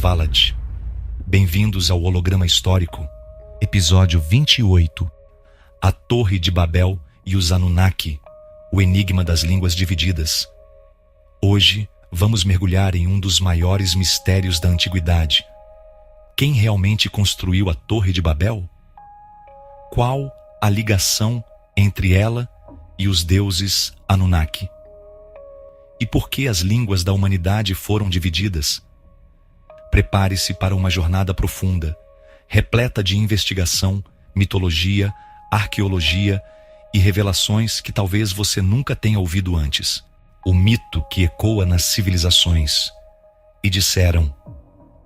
Valad. Bem-vindos ao Holograma Histórico, episódio 28, A Torre de Babel e os Anunnaki, o enigma das línguas divididas. Hoje, vamos mergulhar em um dos maiores mistérios da antiguidade. Quem realmente construiu a Torre de Babel? Qual a ligação entre ela e os deuses Anunnaki? E por que as línguas da humanidade foram divididas? Prepare-se para uma jornada profunda, repleta de investigação, mitologia, arqueologia e revelações que talvez você nunca tenha ouvido antes. O mito que ecoa nas civilizações. E disseram: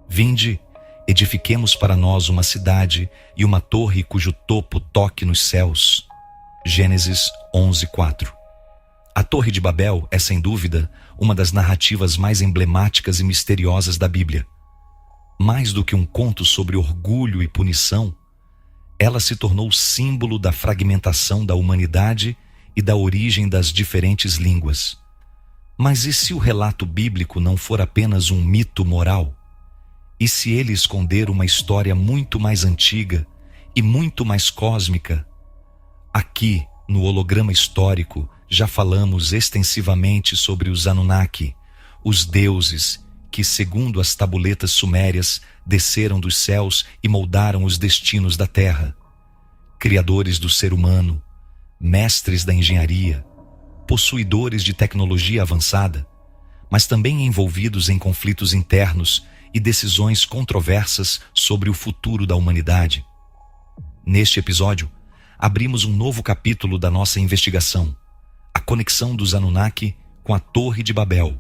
vinde, edifiquemos para nós uma cidade e uma torre cujo topo toque nos céus. Gênesis 11:4. A Torre de Babel é, sem dúvida, uma das narrativas mais emblemáticas e misteriosas da Bíblia. Mais do que um conto sobre orgulho e punição, ela se tornou símbolo da fragmentação da humanidade e da origem das diferentes línguas. Mas e se o relato bíblico não for apenas um mito moral? E se ele esconder uma história muito mais antiga e muito mais cósmica? Aqui, no Holograma Histórico, já falamos extensivamente sobre os Anunnaki, os deuses que, segundo as tabuletas sumérias, desceram dos céus e moldaram os destinos da terra. Criadores do ser humano, mestres da engenharia, possuidores de tecnologia avançada, mas também envolvidos em conflitos internos e decisões controversas sobre o futuro da humanidade. Neste episódio, abrimos um novo capítulo da nossa investigação, a conexão dos Anunnaki com a Torre de Babel.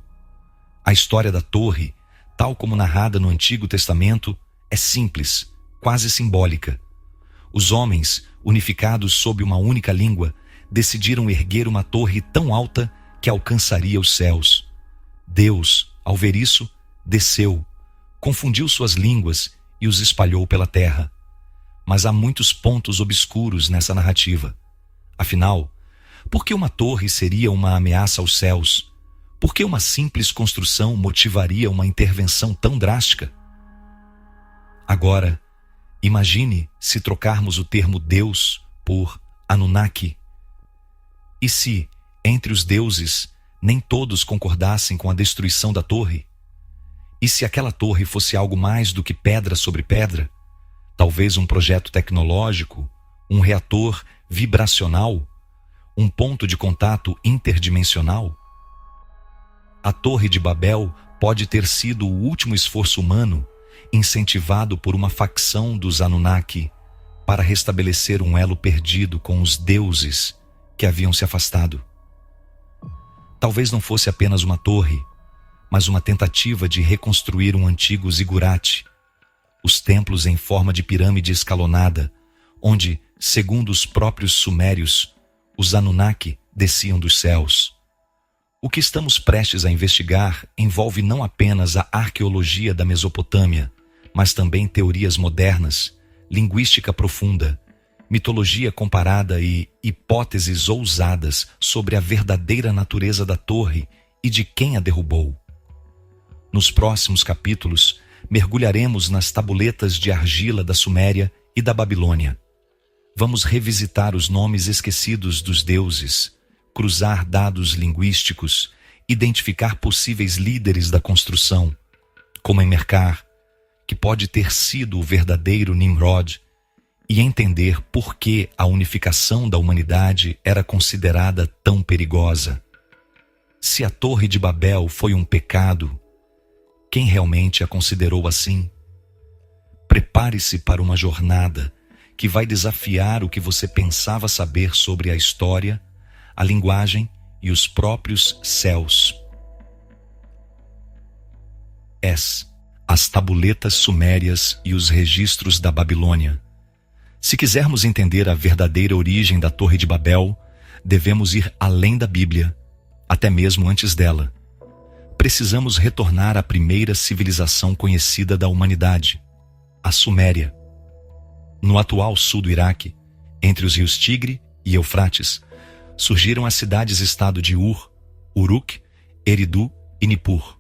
A história da torre, tal como narrada no Antigo Testamento, é simples, quase simbólica. Os homens, unificados sob uma única língua, decidiram erguer uma torre tão alta que alcançaria os céus. Deus, ao ver isso, desceu, confundiu suas línguas e os espalhou pela terra. Mas há muitos pontos obscuros nessa narrativa. Afinal, por que uma torre seria uma ameaça aos céus? Por que uma simples construção motivaria uma intervenção tão drástica? Agora, imagine se trocarmos o termo Deus por Anunnaki. E se, entre os deuses, nem todos concordassem com a destruição da torre? E se aquela torre fosse algo mais do que pedra sobre pedra? Talvez um projeto tecnológico, um reator vibracional, um ponto de contato interdimensional? A Torre de Babel pode ter sido o último esforço humano incentivado por uma facção dos Anunnaki para restabelecer um elo perdido com os deuses que haviam se afastado. Talvez não fosse apenas uma torre, mas uma tentativa de reconstruir um antigo zigurate, os templos em forma de pirâmide escalonada, onde, segundo os próprios sumérios, os Anunnaki desciam dos céus. O que estamos prestes a investigar envolve não apenas a arqueologia da Mesopotâmia, mas também teorias modernas, linguística profunda, mitologia comparada e hipóteses ousadas sobre a verdadeira natureza da torre e de quem a derrubou. Nos próximos capítulos, mergulharemos nas tabuletas de argila da Suméria e da Babilônia. Vamos revisitar os nomes esquecidos dos deuses, cruzar dados linguísticos, identificar possíveis líderes da construção, como Emerkar, que pode ter sido o verdadeiro Nimrod, e entender por que a unificação da humanidade era considerada tão perigosa. Se a Torre de Babel foi um pecado, quem realmente a considerou assim? Prepare-se para uma jornada que vai desafiar o que você pensava saber sobre a história, a linguagem e os próprios céus. As tabuletas sumérias e os registros da Babilônia. Se quisermos entender a verdadeira origem da Torre de Babel, devemos ir além da Bíblia, até mesmo antes dela. Precisamos retornar à primeira civilização conhecida da humanidade, a Suméria. No atual sul do Iraque, entre os rios Tigre e Eufrates, surgiram as cidades-estado de Ur, Uruk, Eridu e Nippur.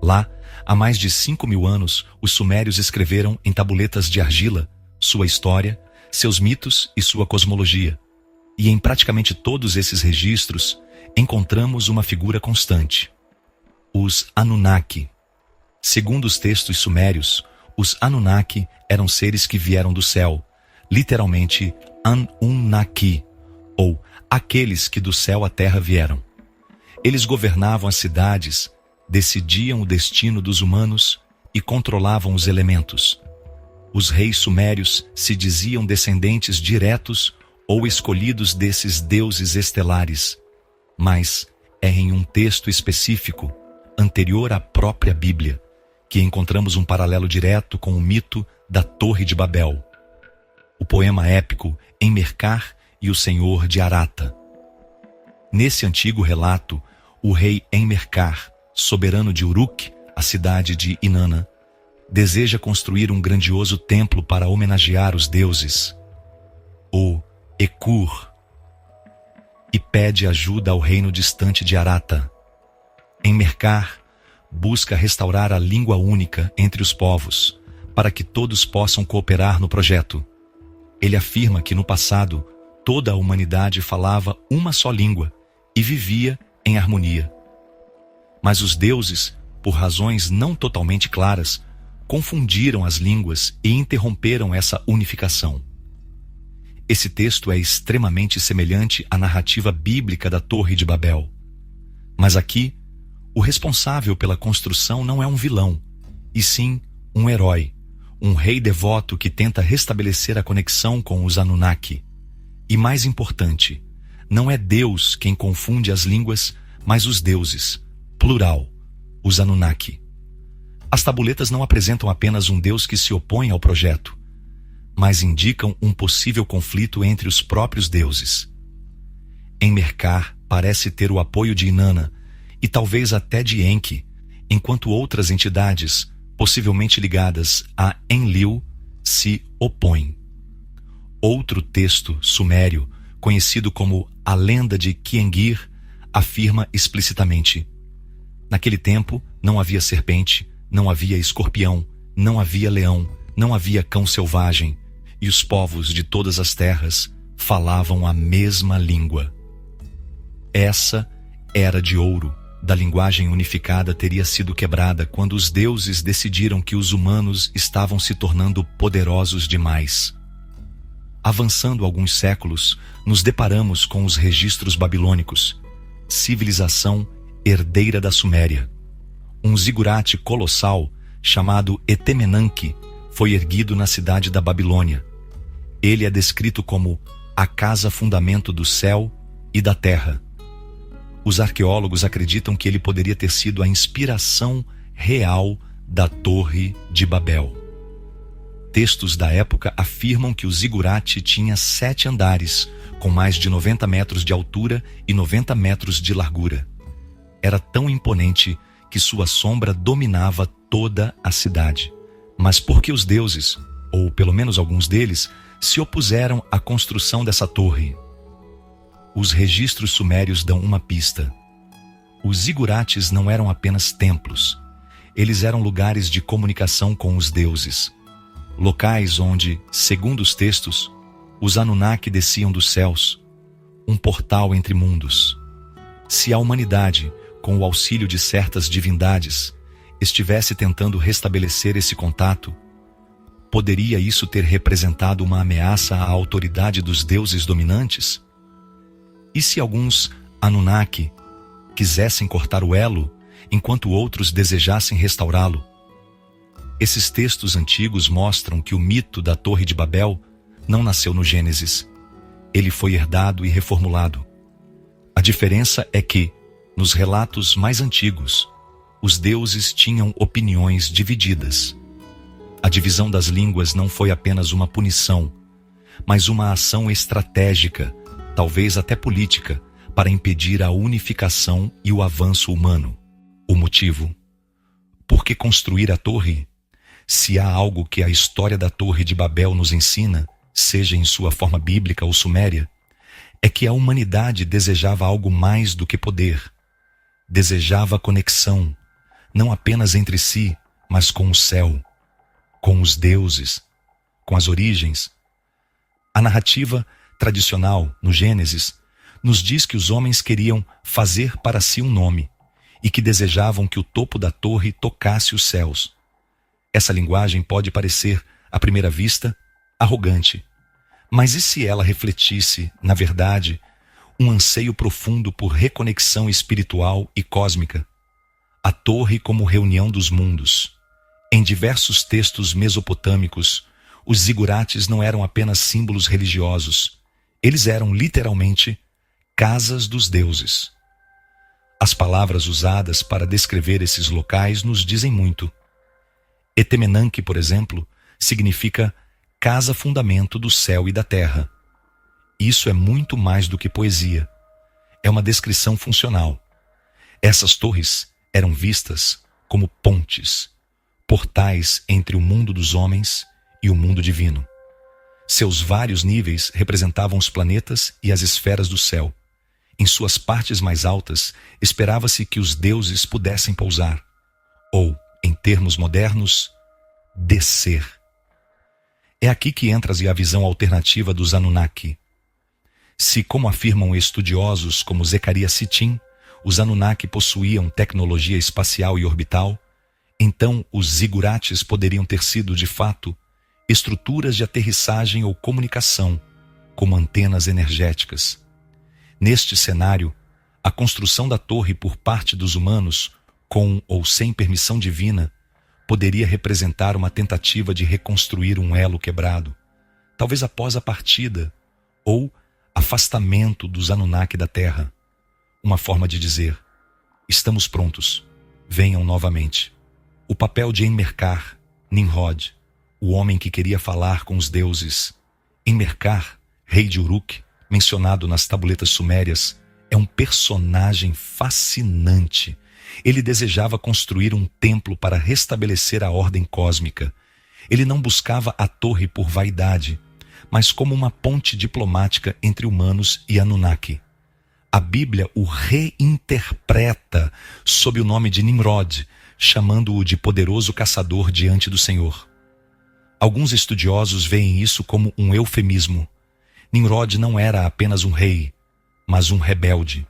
Lá, há mais de 5.000 anos, os sumérios escreveram em tabuletas de argila sua história, seus mitos e sua cosmologia. E em praticamente todos esses registros, encontramos uma figura constante: os Anunnaki. Segundo os textos sumérios, os Anunnaki eram seres que vieram do céu, literalmente Anunnaki, ou aqueles que do céu à terra vieram. Eles governavam as cidades, decidiam o destino dos humanos e controlavam os elementos. Os reis sumérios se diziam descendentes diretos ou escolhidos desses deuses estelares, mas é em um texto específico, anterior à própria Bíblia, que encontramos um paralelo direto com o mito da Torre de Babel, o poema épico Enmerkar e o Senhor de Arata. Nesse antigo relato, o rei Enmerkar, soberano de Uruk, a cidade de Inanna, deseja construir um grandioso templo para homenagear os deuses, o Ekur, e pede ajuda ao reino distante de Arata. Enmerkar busca restaurar a língua única entre os povos, para que todos possam cooperar no projeto. Ele afirma que no passado, toda a humanidade falava uma só língua e vivia em harmonia. Mas os deuses, por razões não totalmente claras, confundiram as línguas e interromperam essa unificação. Esse texto é extremamente semelhante à narrativa bíblica da Torre de Babel. Mas aqui, o responsável pela construção não é um vilão, e sim um herói, um rei devoto que tenta restabelecer a conexão com os Anunnaki. E mais importante, não é Deus quem confunde as línguas, mas os deuses, plural, os Anunnaki. As tabuletas não apresentam apenas um Deus que se opõe ao projeto, mas indicam um possível conflito entre os próprios deuses. Enmerkar parece ter o apoio de Inanna e talvez até de Enki, enquanto outras entidades, possivelmente ligadas a Enlil, se opõem. Outro texto sumério, conhecido como a Lenda de Kiengir, afirma explicitamente: naquele tempo não havia serpente, não havia escorpião, não havia leão, não havia cão selvagem, e os povos de todas as terras falavam a mesma língua. Essa era de ouro da linguagem unificada teria sido quebrada quando os deuses decidiram que os humanos estavam se tornando poderosos demais. Avançando alguns séculos, nos deparamos com os registros babilônicos, civilização herdeira da Suméria. Um zigurate colossal chamado Etemenanque foi erguido na cidade da Babilônia. Ele é descrito como a casa-fundamento do céu e da terra. Os arqueólogos acreditam que ele poderia ter sido a inspiração real da Torre de Babel. Textos da época afirmam que o zigurate tinha 7 andares, com mais de 90 metros de altura e 90 metros de largura. Era tão imponente que sua sombra dominava toda a cidade. Mas por que os deuses, ou pelo menos alguns deles, se opuseram à construção dessa torre? Os registros sumérios dão uma pista. Os zigurates não eram apenas templos. Eles eram lugares de comunicação com os deuses. Locais onde, segundo os textos, os Anunnaki desciam dos céus, um portal entre mundos. Se a humanidade, com o auxílio de certas divindades, estivesse tentando restabelecer esse contato, poderia isso ter representado uma ameaça à autoridade dos deuses dominantes? E se alguns Anunnaki quisessem cortar o elo, enquanto outros desejassem restaurá-lo? Esses textos antigos mostram que o mito da Torre de Babel não nasceu no Gênesis. Ele foi herdado e reformulado. A diferença é que, nos relatos mais antigos, os deuses tinham opiniões divididas. A divisão das línguas não foi apenas uma punição, mas uma ação estratégica, talvez até política, para impedir a unificação e o avanço humano. O motivo? Por que construir a torre? Se há algo que a história da Torre de Babel nos ensina, seja em sua forma bíblica ou suméria, é que a humanidade desejava algo mais do que poder. Desejava conexão, não apenas entre si, mas com o céu, com os deuses, com as origens. A narrativa tradicional, no Gênesis, nos diz que os homens queriam fazer para si um nome e que desejavam que o topo da torre tocasse os céus. Essa linguagem pode parecer, à primeira vista, arrogante, mas e se ela refletisse, na verdade, um anseio profundo por reconexão espiritual e cósmica? A torre como reunião dos mundos. Em diversos textos mesopotâmicos, os zigurates não eram apenas símbolos religiosos, eles eram literalmente casas dos deuses. As palavras usadas para descrever esses locais nos dizem muito. Etemenanque, por exemplo, significa casa-fundamento do céu e da terra. Isso é muito mais do que poesia. É uma descrição funcional. Essas torres eram vistas como pontes, portais entre o mundo dos homens e o mundo divino. Seus vários níveis representavam os planetas e as esferas do céu. Em suas partes mais altas, esperava-se que os deuses pudessem pousar, ou, em termos modernos, descer. É aqui que entra a visão alternativa dos Anunnaki. Se, como afirmam estudiosos como Zecharia Sitchin, os Anunnaki possuíam tecnologia espacial e orbital, então os zigurates poderiam ter sido, de fato, estruturas de aterrissagem ou comunicação, como antenas energéticas. Neste cenário, a construção da torre por parte dos humanos, com ou sem permissão divina, poderia representar uma tentativa de reconstruir um elo quebrado, talvez após a partida ou afastamento dos Anunnaki da Terra. Uma forma de dizer: estamos prontos, venham novamente. O papel de Enmerkar, Nimrod, o homem que queria falar com os deuses. Enmerkar, rei de Uruk, mencionado nas tabuletas sumérias, é um personagem fascinante. Ele desejava construir um templo para restabelecer a ordem cósmica. Ele não buscava a torre por vaidade, mas como uma ponte diplomática entre humanos e Anunnaki. A Bíblia o reinterpreta sob o nome de Nimrod, chamando-o de poderoso caçador diante do Senhor. Alguns estudiosos veem isso como um eufemismo. Nimrod não era apenas um rei, mas um rebelde.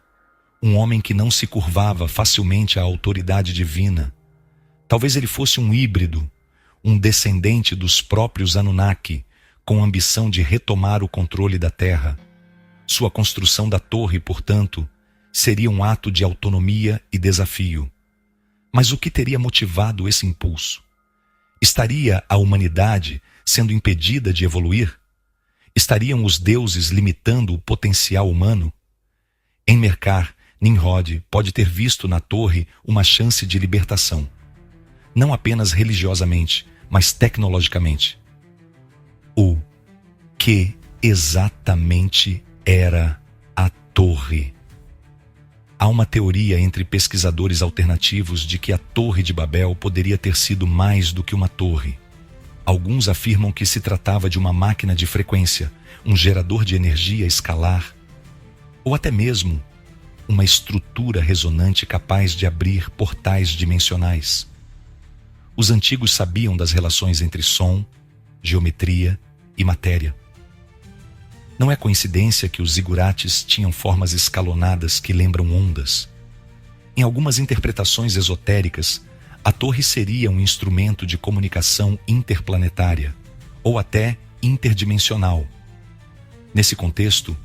Um homem que não se curvava facilmente à autoridade divina. Talvez ele fosse um híbrido, um descendente dos próprios Anunnaki, com ambição de retomar o controle da terra. Sua construção da torre, portanto, seria um ato de autonomia e desafio. Mas o que teria motivado esse impulso? Estaria a humanidade sendo impedida de evoluir? Estariam os deuses limitando o potencial humano? Enmerkar, Nimrod pode ter visto na torre uma chance de libertação. Não apenas religiosamente, mas tecnologicamente. O que exatamente era a torre? Há uma teoria entre pesquisadores alternativos de que a Torre de Babel poderia ter sido mais do que uma torre. Alguns afirmam que se tratava de uma máquina de frequência, um gerador de energia escalar, ou até mesmo uma estrutura ressonante capaz de abrir portais dimensionais. Os antigos sabiam das relações entre som, geometria e matéria. Não é coincidência que os zigurates tinham formas escalonadas que lembram ondas. Em algumas interpretações esotéricas, a torre seria um instrumento de comunicação interplanetária, ou até interdimensional. Nesse contexto,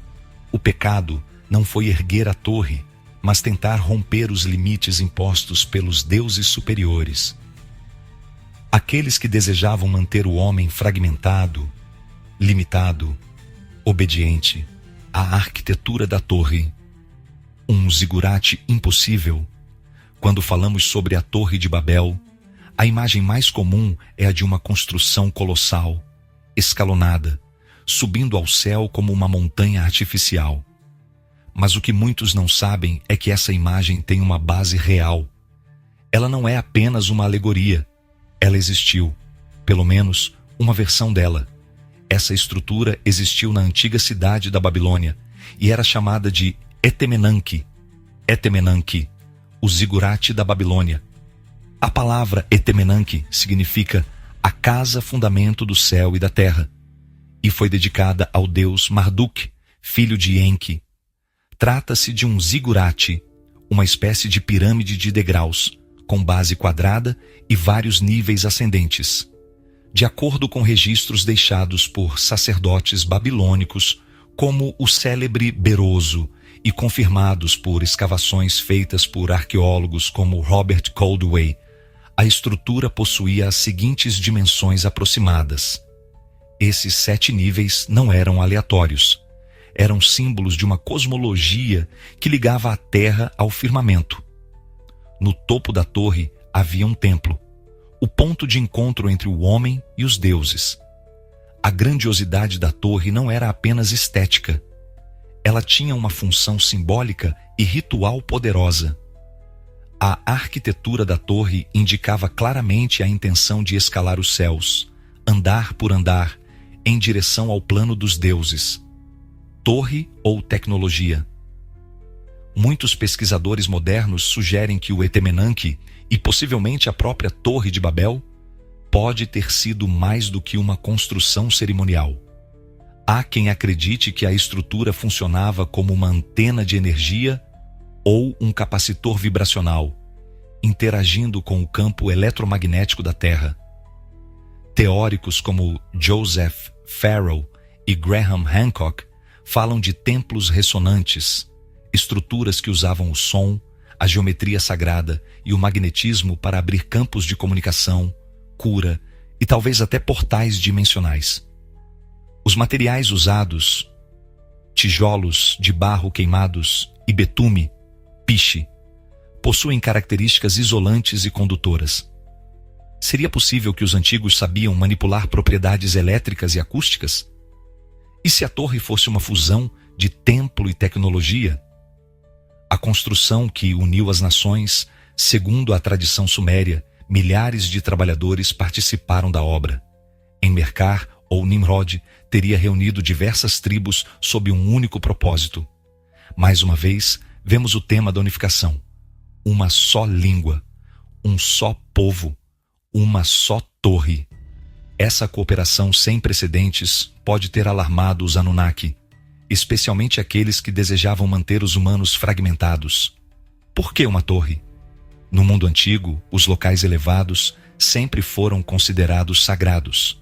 o pecado não foi erguer a torre, mas tentar romper os limites impostos pelos deuses superiores. Aqueles que desejavam manter o homem fragmentado, limitado, obediente à arquitetura da torre. Um zigurate impossível. Quando falamos sobre a Torre de Babel, a imagem mais comum é a de uma construção colossal, escalonada, subindo ao céu como uma montanha artificial. Mas o que muitos não sabem é que essa imagem tem uma base real. Ela não é apenas uma alegoria. Ela existiu, pelo menos uma versão dela. Essa estrutura existiu na antiga cidade da Babilônia e era chamada de Etemenanque. Etemenanque, o zigurate da Babilônia. A palavra Etemenanque significa a casa fundamento do céu e da terra, e foi dedicada ao deus Marduk, filho de Enki. Trata-se de um zigurate, uma espécie de pirâmide de degraus, com base quadrada e vários níveis ascendentes. De acordo com registros deixados por sacerdotes babilônicos, como o célebre Beroso, e confirmados por escavações feitas por arqueólogos como Robert Coldewey, a estrutura possuía as seguintes dimensões aproximadas. Esses 7 níveis não eram aleatórios. Eram símbolos de uma cosmologia que ligava a Terra ao firmamento. No topo da torre havia um templo, o ponto de encontro entre o homem e os deuses. A grandiosidade da torre não era apenas estética. Ela tinha uma função simbólica e ritual poderosa. A arquitetura da torre indicava claramente a intenção de escalar os céus, andar por andar, em direção ao plano dos deuses. Torre ou tecnologia? Muitos pesquisadores modernos sugerem que o Etemenanque, e possivelmente a própria Torre de Babel, pode ter sido mais do que uma construção cerimonial. Há quem acredite que a estrutura funcionava como uma antena de energia ou um capacitor vibracional, interagindo com o campo eletromagnético da Terra. Teóricos como Joseph Farrell e Graham Hancock falam de templos ressonantes, estruturas que usavam o som, a geometria sagrada e o magnetismo para abrir campos de comunicação, cura e talvez até portais dimensionais. Os materiais usados, tijolos de barro queimados e betume, piche, possuem características isolantes e condutoras. Seria possível que os antigos sabiam manipular propriedades elétricas e acústicas? E se a torre fosse uma fusão de templo e tecnologia? A construção que uniu as nações, segundo a tradição suméria, milhares de trabalhadores participaram da obra. Enmerkar ou Nimrod teria reunido diversas tribos sob um único propósito. Mais uma vez, vemos o tema da unificação. Uma só língua, um só povo, uma só torre. Essa cooperação sem precedentes pode ter alarmado os Anunnaki, especialmente aqueles que desejavam manter os humanos fragmentados. Por que uma torre? No mundo antigo, os locais elevados sempre foram considerados sagrados.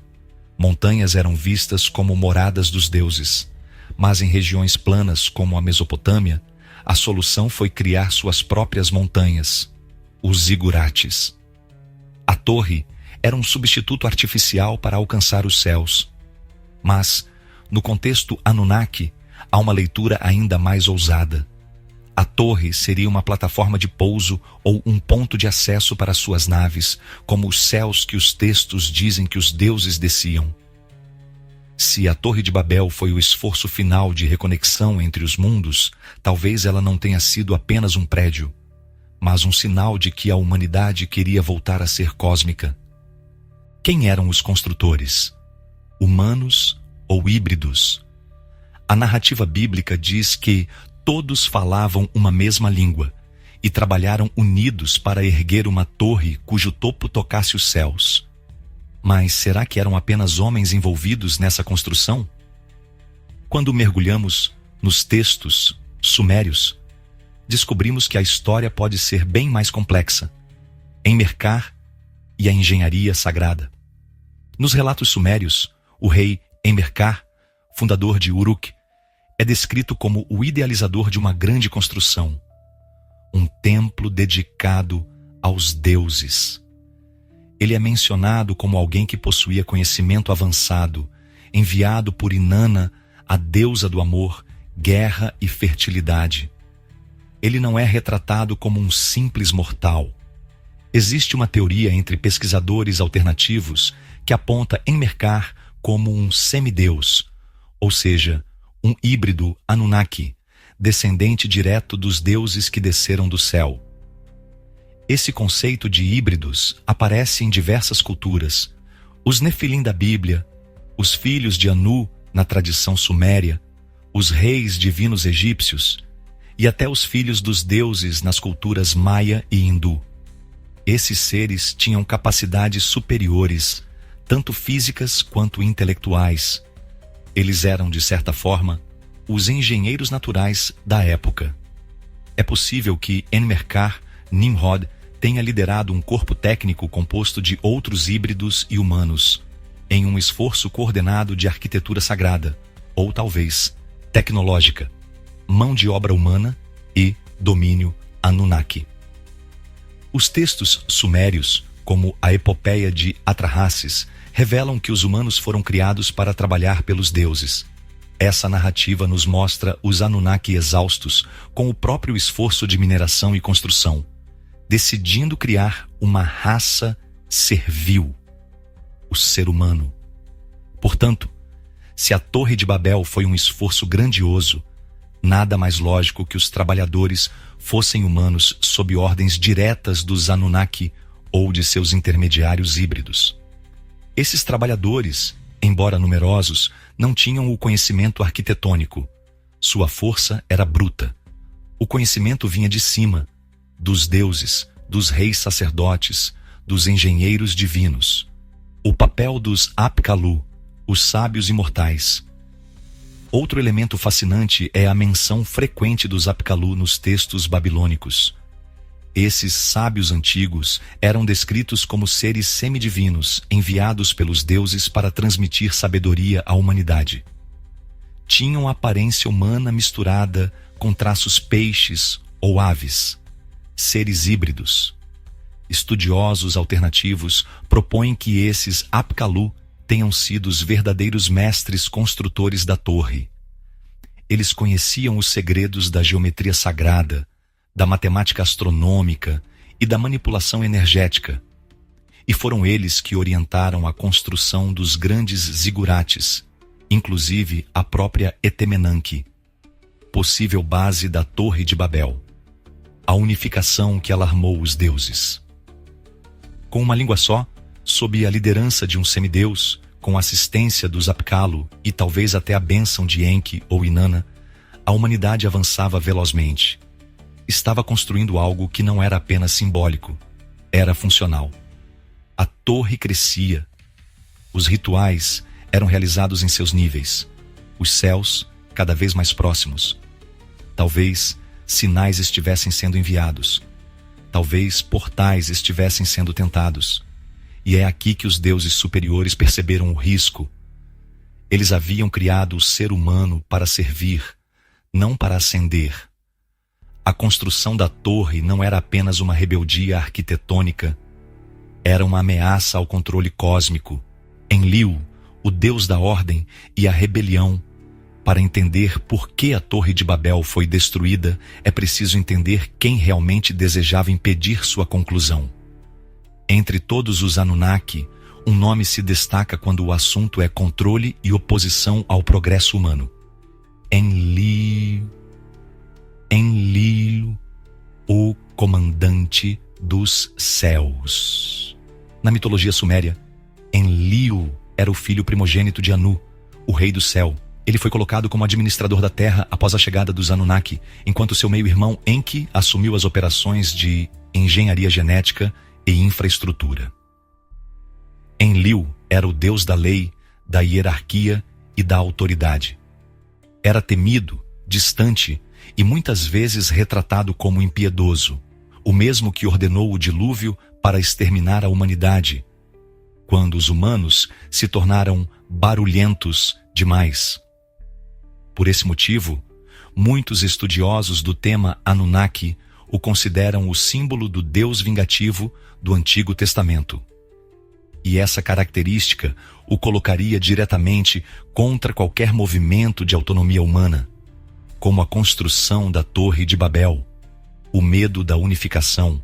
Montanhas eram vistas como moradas dos deuses, mas em regiões planas como a Mesopotâmia, a solução foi criar suas próprias montanhas, os zigurates. A torre era um substituto artificial para alcançar os céus. Mas, no contexto Anunnaki, há uma leitura ainda mais ousada. A torre seria uma plataforma de pouso ou um ponto de acesso para suas naves, como os céus que os textos dizem que os deuses desciam. Se a Torre de Babel foi o esforço final de reconexão entre os mundos, talvez ela não tenha sido apenas um prédio, mas um sinal de que a humanidade queria voltar a ser cósmica. Quem eram os construtores? Humanos ou híbridos? A narrativa bíblica diz que todos falavam uma mesma língua e trabalharam unidos para erguer uma torre cujo topo tocasse os céus. Mas será que eram apenas homens envolvidos nessa construção? Quando mergulhamos nos textos sumérios, descobrimos que a história pode ser bem mais complexa. Enmerkar e a engenharia sagrada. Nos relatos sumérios, o rei Enmerkar, fundador de Uruk, é descrito como o idealizador de uma grande construção, um templo dedicado aos deuses. Ele é mencionado como alguém que possuía conhecimento avançado, enviado por Inanna, a deusa do amor, guerra e fertilidade. Ele não é retratado como um simples mortal. Existe uma teoria entre pesquisadores alternativos que aponta Enmerkar como um semideus, ou seja, um híbrido Anunnaki, descendente direto dos deuses que desceram do céu. Esse conceito de híbridos aparece em diversas culturas. Os Nefilim da Bíblia, os filhos de Anu na tradição suméria, os reis divinos egípcios e até os filhos dos deuses nas culturas maia e hindu. Esses seres tinham capacidades superiores, tanto físicas quanto intelectuais. Eles eram, de certa forma, os engenheiros naturais da época. É possível que Enmerkar Nimrod tenha liderado um corpo técnico composto de outros híbridos e humanos, em um esforço coordenado de arquitetura sagrada, ou talvez tecnológica, mão de obra humana e domínio Anunnaki. Os textos sumérios, como a epopeia de Atrahasis, revelam que os humanos foram criados para trabalhar pelos deuses. Essa narrativa nos mostra os Anunnaki exaustos com o próprio esforço de mineração e construção, decidindo criar uma raça servil, o ser humano. Portanto, se a Torre de Babel foi um esforço grandioso, nada mais lógico que os trabalhadores fossem humanos sob ordens diretas dos Anunnaki ou de seus intermediários híbridos. Esses trabalhadores, embora numerosos, não tinham o conhecimento arquitetônico. Sua força era bruta. O conhecimento vinha de cima, dos deuses, dos reis sacerdotes, dos engenheiros divinos. O papel dos Apkallu, os sábios imortais. Outro elemento fascinante é a menção frequente dos Apkallu nos textos babilônicos. Esses sábios antigos eram descritos como seres semidivinos enviados pelos deuses para transmitir sabedoria à humanidade. Tinham aparência humana misturada com traços peixes ou aves, seres híbridos. Estudiosos alternativos propõem que esses Apkallu tenham sido os verdadeiros mestres construtores da torre. Eles conheciam os segredos da geometria sagrada, da matemática astronômica e da manipulação energética. E foram eles que orientaram a construção dos grandes zigurates, inclusive a própria Etemenanque, possível base da Torre de Babel, a unificação que alarmou os deuses. Com uma língua só, sob a liderança de um semideus, com a assistência dos Apkallu e talvez até a bênção de Enki ou Inanna, a humanidade avançava velozmente. Estava construindo algo que não era apenas simbólico, era funcional. A torre crescia. Os rituais eram realizados em seus níveis, os céus cada vez mais próximos. Talvez sinais estivessem sendo enviados. Talvez portais estivessem sendo tentados. E é aqui que os deuses superiores perceberam o risco. Eles haviam criado o ser humano para servir, não para ascender. A construção da torre não era apenas uma rebeldia arquitetônica, era uma ameaça ao controle cósmico. Enlil, o deus da ordem e a rebelião. Para entender por que a Torre de Babel foi destruída, é preciso entender quem realmente desejava impedir sua conclusão. Entre todos os Anunnaki, um nome se destaca quando o assunto é controle e oposição ao progresso humano. Enlil, o comandante dos céus. Na mitologia suméria, Enlil era o filho primogênito de Anu, o rei do céu. Ele foi colocado como administrador da terra após a chegada dos Anunnaki, enquanto seu meio-irmão Enki assumiu as operações de engenharia genética e infraestrutura. Enlil era o deus da lei, da hierarquia e da autoridade. Era temido, distante e muitas vezes retratado como impiedoso, o mesmo que ordenou o dilúvio para exterminar a humanidade, quando os humanos se tornaram barulhentos demais. Por esse motivo, muitos estudiosos do tema Anunnaki o consideram o símbolo do Deus vingativo do Antigo Testamento. E essa característica o colocaria diretamente contra qualquer movimento de autonomia humana, como a construção da Torre de Babel, o medo da unificação.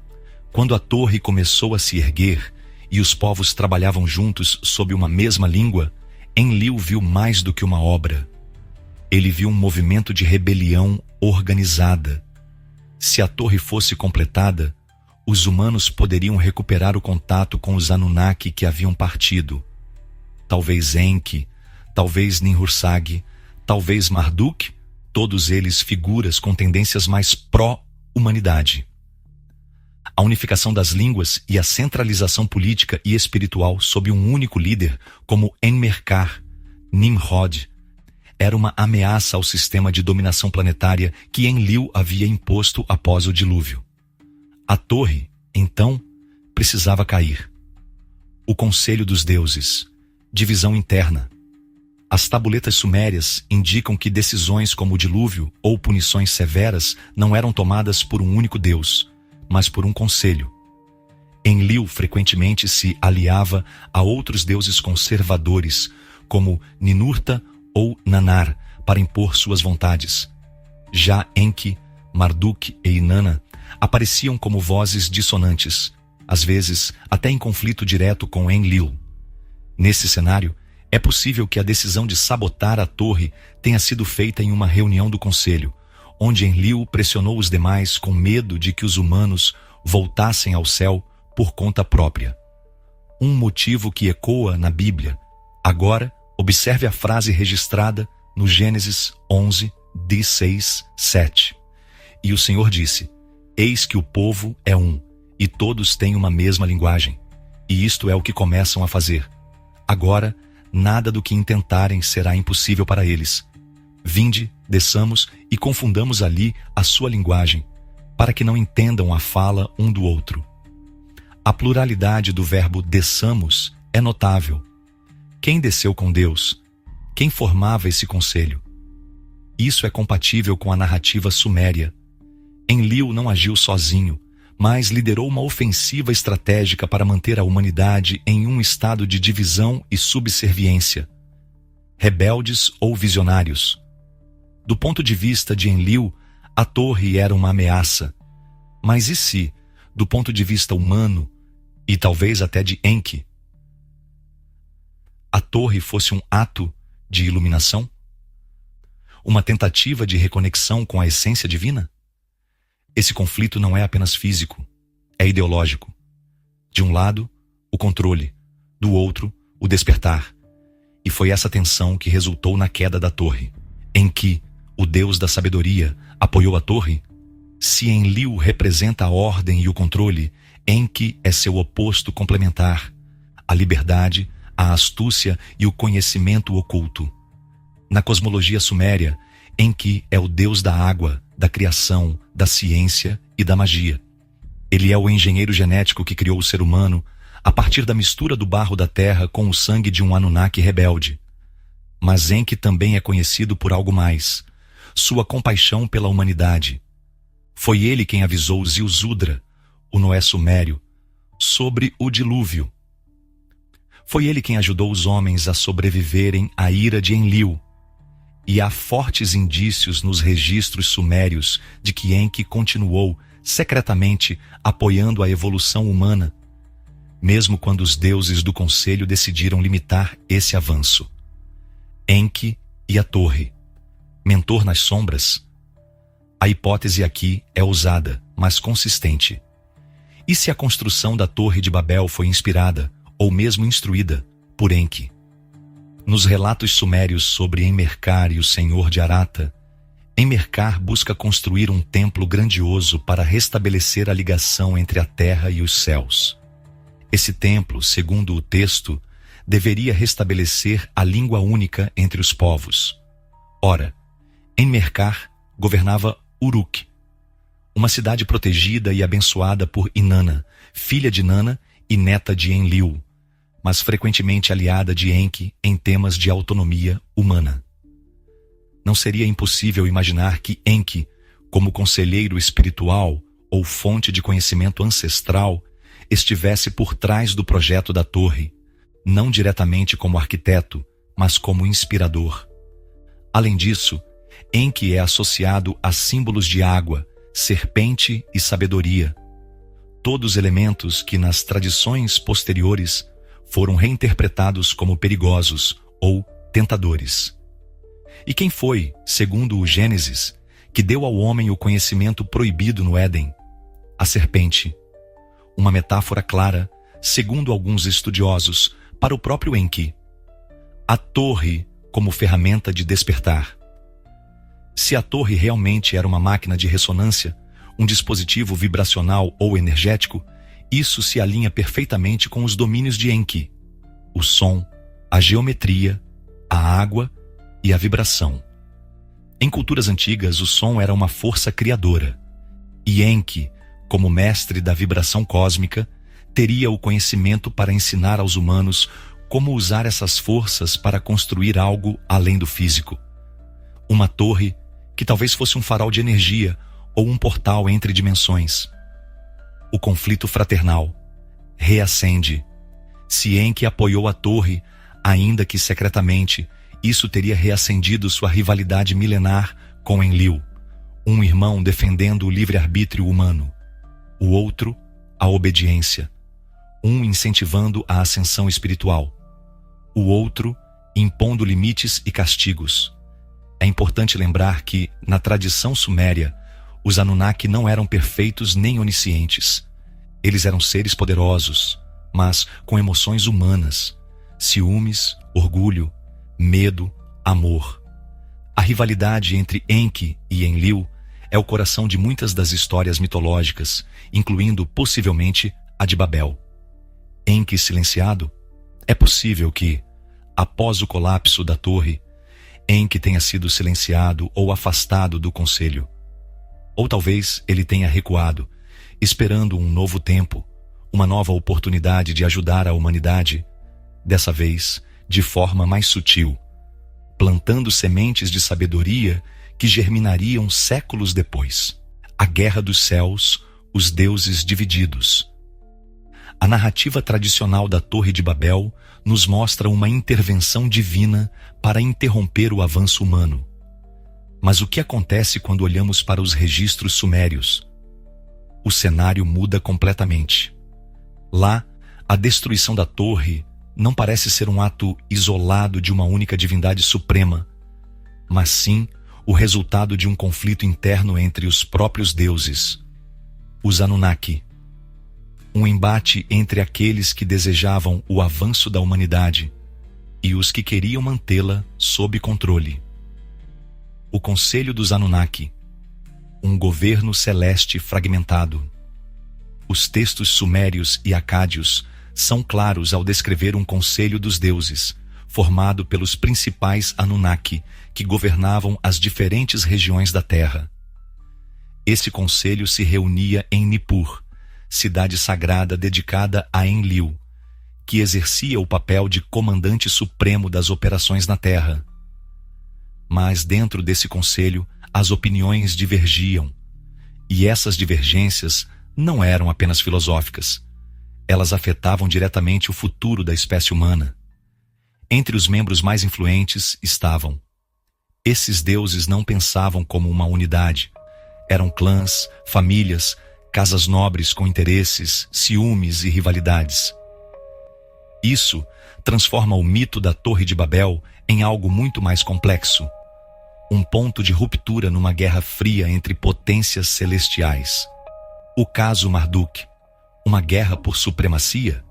Quando a torre começou a se erguer e os povos trabalhavam juntos sob uma mesma língua, Enlil viu mais do que uma obra. Ele viu um movimento de rebelião organizada. Se a torre fosse completada, os humanos poderiam recuperar o contato com os Anunnaki que haviam partido. Talvez Enki, talvez Ninhursag, talvez Marduk, todos eles figuras com tendências mais pró-humanidade. A unificação das línguas e a centralização política e espiritual sob um único líder, como Enmerkar, Nimrod, era uma ameaça ao sistema de dominação planetária que Enlil havia imposto após o dilúvio. A torre, então, precisava cair. O Conselho dos Deuses, divisão interna. As tabuletas sumérias indicam que decisões como o dilúvio ou punições severas não eram tomadas por um único Deus, mas por um conselho. Enlil frequentemente se aliava a outros deuses conservadores, como Ninurta ou Nanar, para impor suas vontades. Já Enki, Marduk e Inanna apareciam como vozes dissonantes, às vezes até em conflito direto com Enlil. Nesse cenário, é possível que a decisão de sabotar a torre tenha sido feita em uma reunião do conselho, onde Enlil pressionou os demais com medo de que os humanos voltassem ao céu por conta própria. Um motivo que ecoa na Bíblia. Agora, observe a frase registrada no Gênesis 11, de 6, 7. E o Senhor disse: Eis que o povo é um, e todos têm uma mesma linguagem. E isto é o que começam a fazer. Agora, nada do que intentarem será impossível para eles. Vinde, desçamos e confundamos ali a sua linguagem, para que não entendam a fala um do outro. A pluralidade do verbo desçamos é notável. Quem desceu com Deus? Quem formava esse conselho? Isso é compatível com a narrativa suméria. Enlil não agiu sozinho, mas liderou uma ofensiva estratégica para manter a humanidade em um estado de divisão e subserviência. Rebeldes ou visionários? Do ponto de vista de Enlil, a torre era uma ameaça. Mas e se, do ponto de vista humano, e talvez até de Enki, a torre fosse um ato de iluminação? Uma tentativa de reconexão com a essência divina? Esse conflito não é apenas físico, é ideológico. De um lado, o controle, do outro, o despertar. E foi essa tensão que resultou na queda da torre, em que o Deus da sabedoria apoiou a torre. Se Enlil representa a ordem e o controle, Enki é seu oposto complementar, a liberdade, a astúcia e o conhecimento oculto. Na cosmologia suméria, Enki é o deus da água, da criação, da ciência e da magia. Ele é o engenheiro genético que criou o ser humano a partir da mistura do barro da terra com o sangue de um Anunnaki rebelde. Mas Enki também é conhecido por algo mais: sua compaixão pela humanidade. Foi ele quem avisou Ziusudra, o Noé sumério, sobre o dilúvio. Foi ele quem ajudou os homens a sobreviverem à ira de Enlil. E há fortes indícios nos registros sumérios de que Enki continuou secretamente apoiando a evolução humana, mesmo quando os deuses do conselho decidiram limitar esse avanço. Enki e a torre. Mentor nas sombras? A hipótese aqui é ousada, mas consistente. E se a construção da Torre de Babel foi inspirada, ou mesmo instruída, por Enki? Nos relatos sumérios sobre Enmerkar e o Senhor de Arata, Enmerkar busca construir um templo grandioso para restabelecer a ligação entre a terra e os céus. Esse templo, segundo o texto, deveria restabelecer a língua única entre os povos. Ora, Enmerkar governava Uruk, uma cidade protegida e abençoada por Inanna, filha de Nanna e neta de Enlil, mas frequentemente aliada de Enki em temas de autonomia humana. Não seria impossível imaginar que Enki, como conselheiro espiritual ou fonte de conhecimento ancestral, estivesse por trás do projeto da torre, não diretamente como arquiteto, mas como inspirador. Além disso, Enki é associado a símbolos de água, serpente e sabedoria, todos elementos que nas tradições posteriores foram reinterpretados como perigosos ou tentadores. E quem foi, segundo o Gênesis, que deu ao homem o conhecimento proibido no Éden? A serpente. Uma metáfora clara, segundo alguns estudiosos, para o próprio Enki. A torre como ferramenta de despertar. Se a torre realmente era uma máquina de ressonância, um dispositivo vibracional ou energético, isso se alinha perfeitamente com os domínios de Enki: o som, a geometria, a água e a vibração. Em culturas antigas, o som era uma força criadora, e Enki, como mestre da vibração cósmica, teria o conhecimento para ensinar aos humanos como usar essas forças para construir algo além do físico. Uma torre que talvez fosse um farol de energia ou um portal entre dimensões. O conflito fraternal reacende. Se Enki apoiou a torre, ainda que secretamente, isso teria reacendido sua rivalidade milenar com Enlil, um irmão defendendo o livre-arbítrio humano, o outro, a obediência, um incentivando a ascensão espiritual, o outro, impondo limites e castigos. É importante lembrar que, na tradição suméria, os Anunnaki não eram perfeitos nem oniscientes. Eles eram seres poderosos, mas com emoções humanas, ciúmes, orgulho, medo, amor. A rivalidade entre Enki e Enlil é o coração de muitas das histórias mitológicas, incluindo possivelmente a de Babel. Enki silenciado? É possível que, após o colapso da torre, Enki tenha sido silenciado ou afastado do conselho. Ou talvez ele tenha recuado, esperando um novo tempo, uma nova oportunidade de ajudar a humanidade, dessa vez de forma mais sutil, plantando sementes de sabedoria que germinariam séculos depois. A Guerra dos Céus, os deuses divididos. A narrativa tradicional da Torre de Babel nos mostra uma intervenção divina para interromper o avanço humano. Mas o que acontece quando olhamos para os registros sumérios? O cenário muda completamente. Lá, a destruição da torre não parece ser um ato isolado de uma única divindade suprema, mas sim o resultado de um conflito interno entre os próprios deuses, os Anunnaki. Um embate entre aqueles que desejavam o avanço da humanidade e os que queriam mantê-la sob controle. O Conselho dos Anunnaki, um governo celeste fragmentado. Os textos sumérios e acádios são claros ao descrever um conselho dos deuses, formado pelos principais Anunnaki que governavam as diferentes regiões da Terra. Esse conselho se reunia em Nippur, cidade sagrada dedicada a Enlil, que exercia o papel de comandante supremo das operações na Terra. Mas dentro desse conselho, as opiniões divergiam, e essas divergências não eram apenas filosóficas. Elas afetavam diretamente o futuro da espécie humana. Entre os membros mais influentes estavam: esses deuses não pensavam como uma unidade. Eram clãs, famílias, casas nobres com interesses, ciúmes e rivalidades. Isso transforma o mito da Torre de Babel em algo muito mais complexo. Um ponto de ruptura numa guerra fria entre potências celestiais. O caso Marduk, uma guerra por supremacia?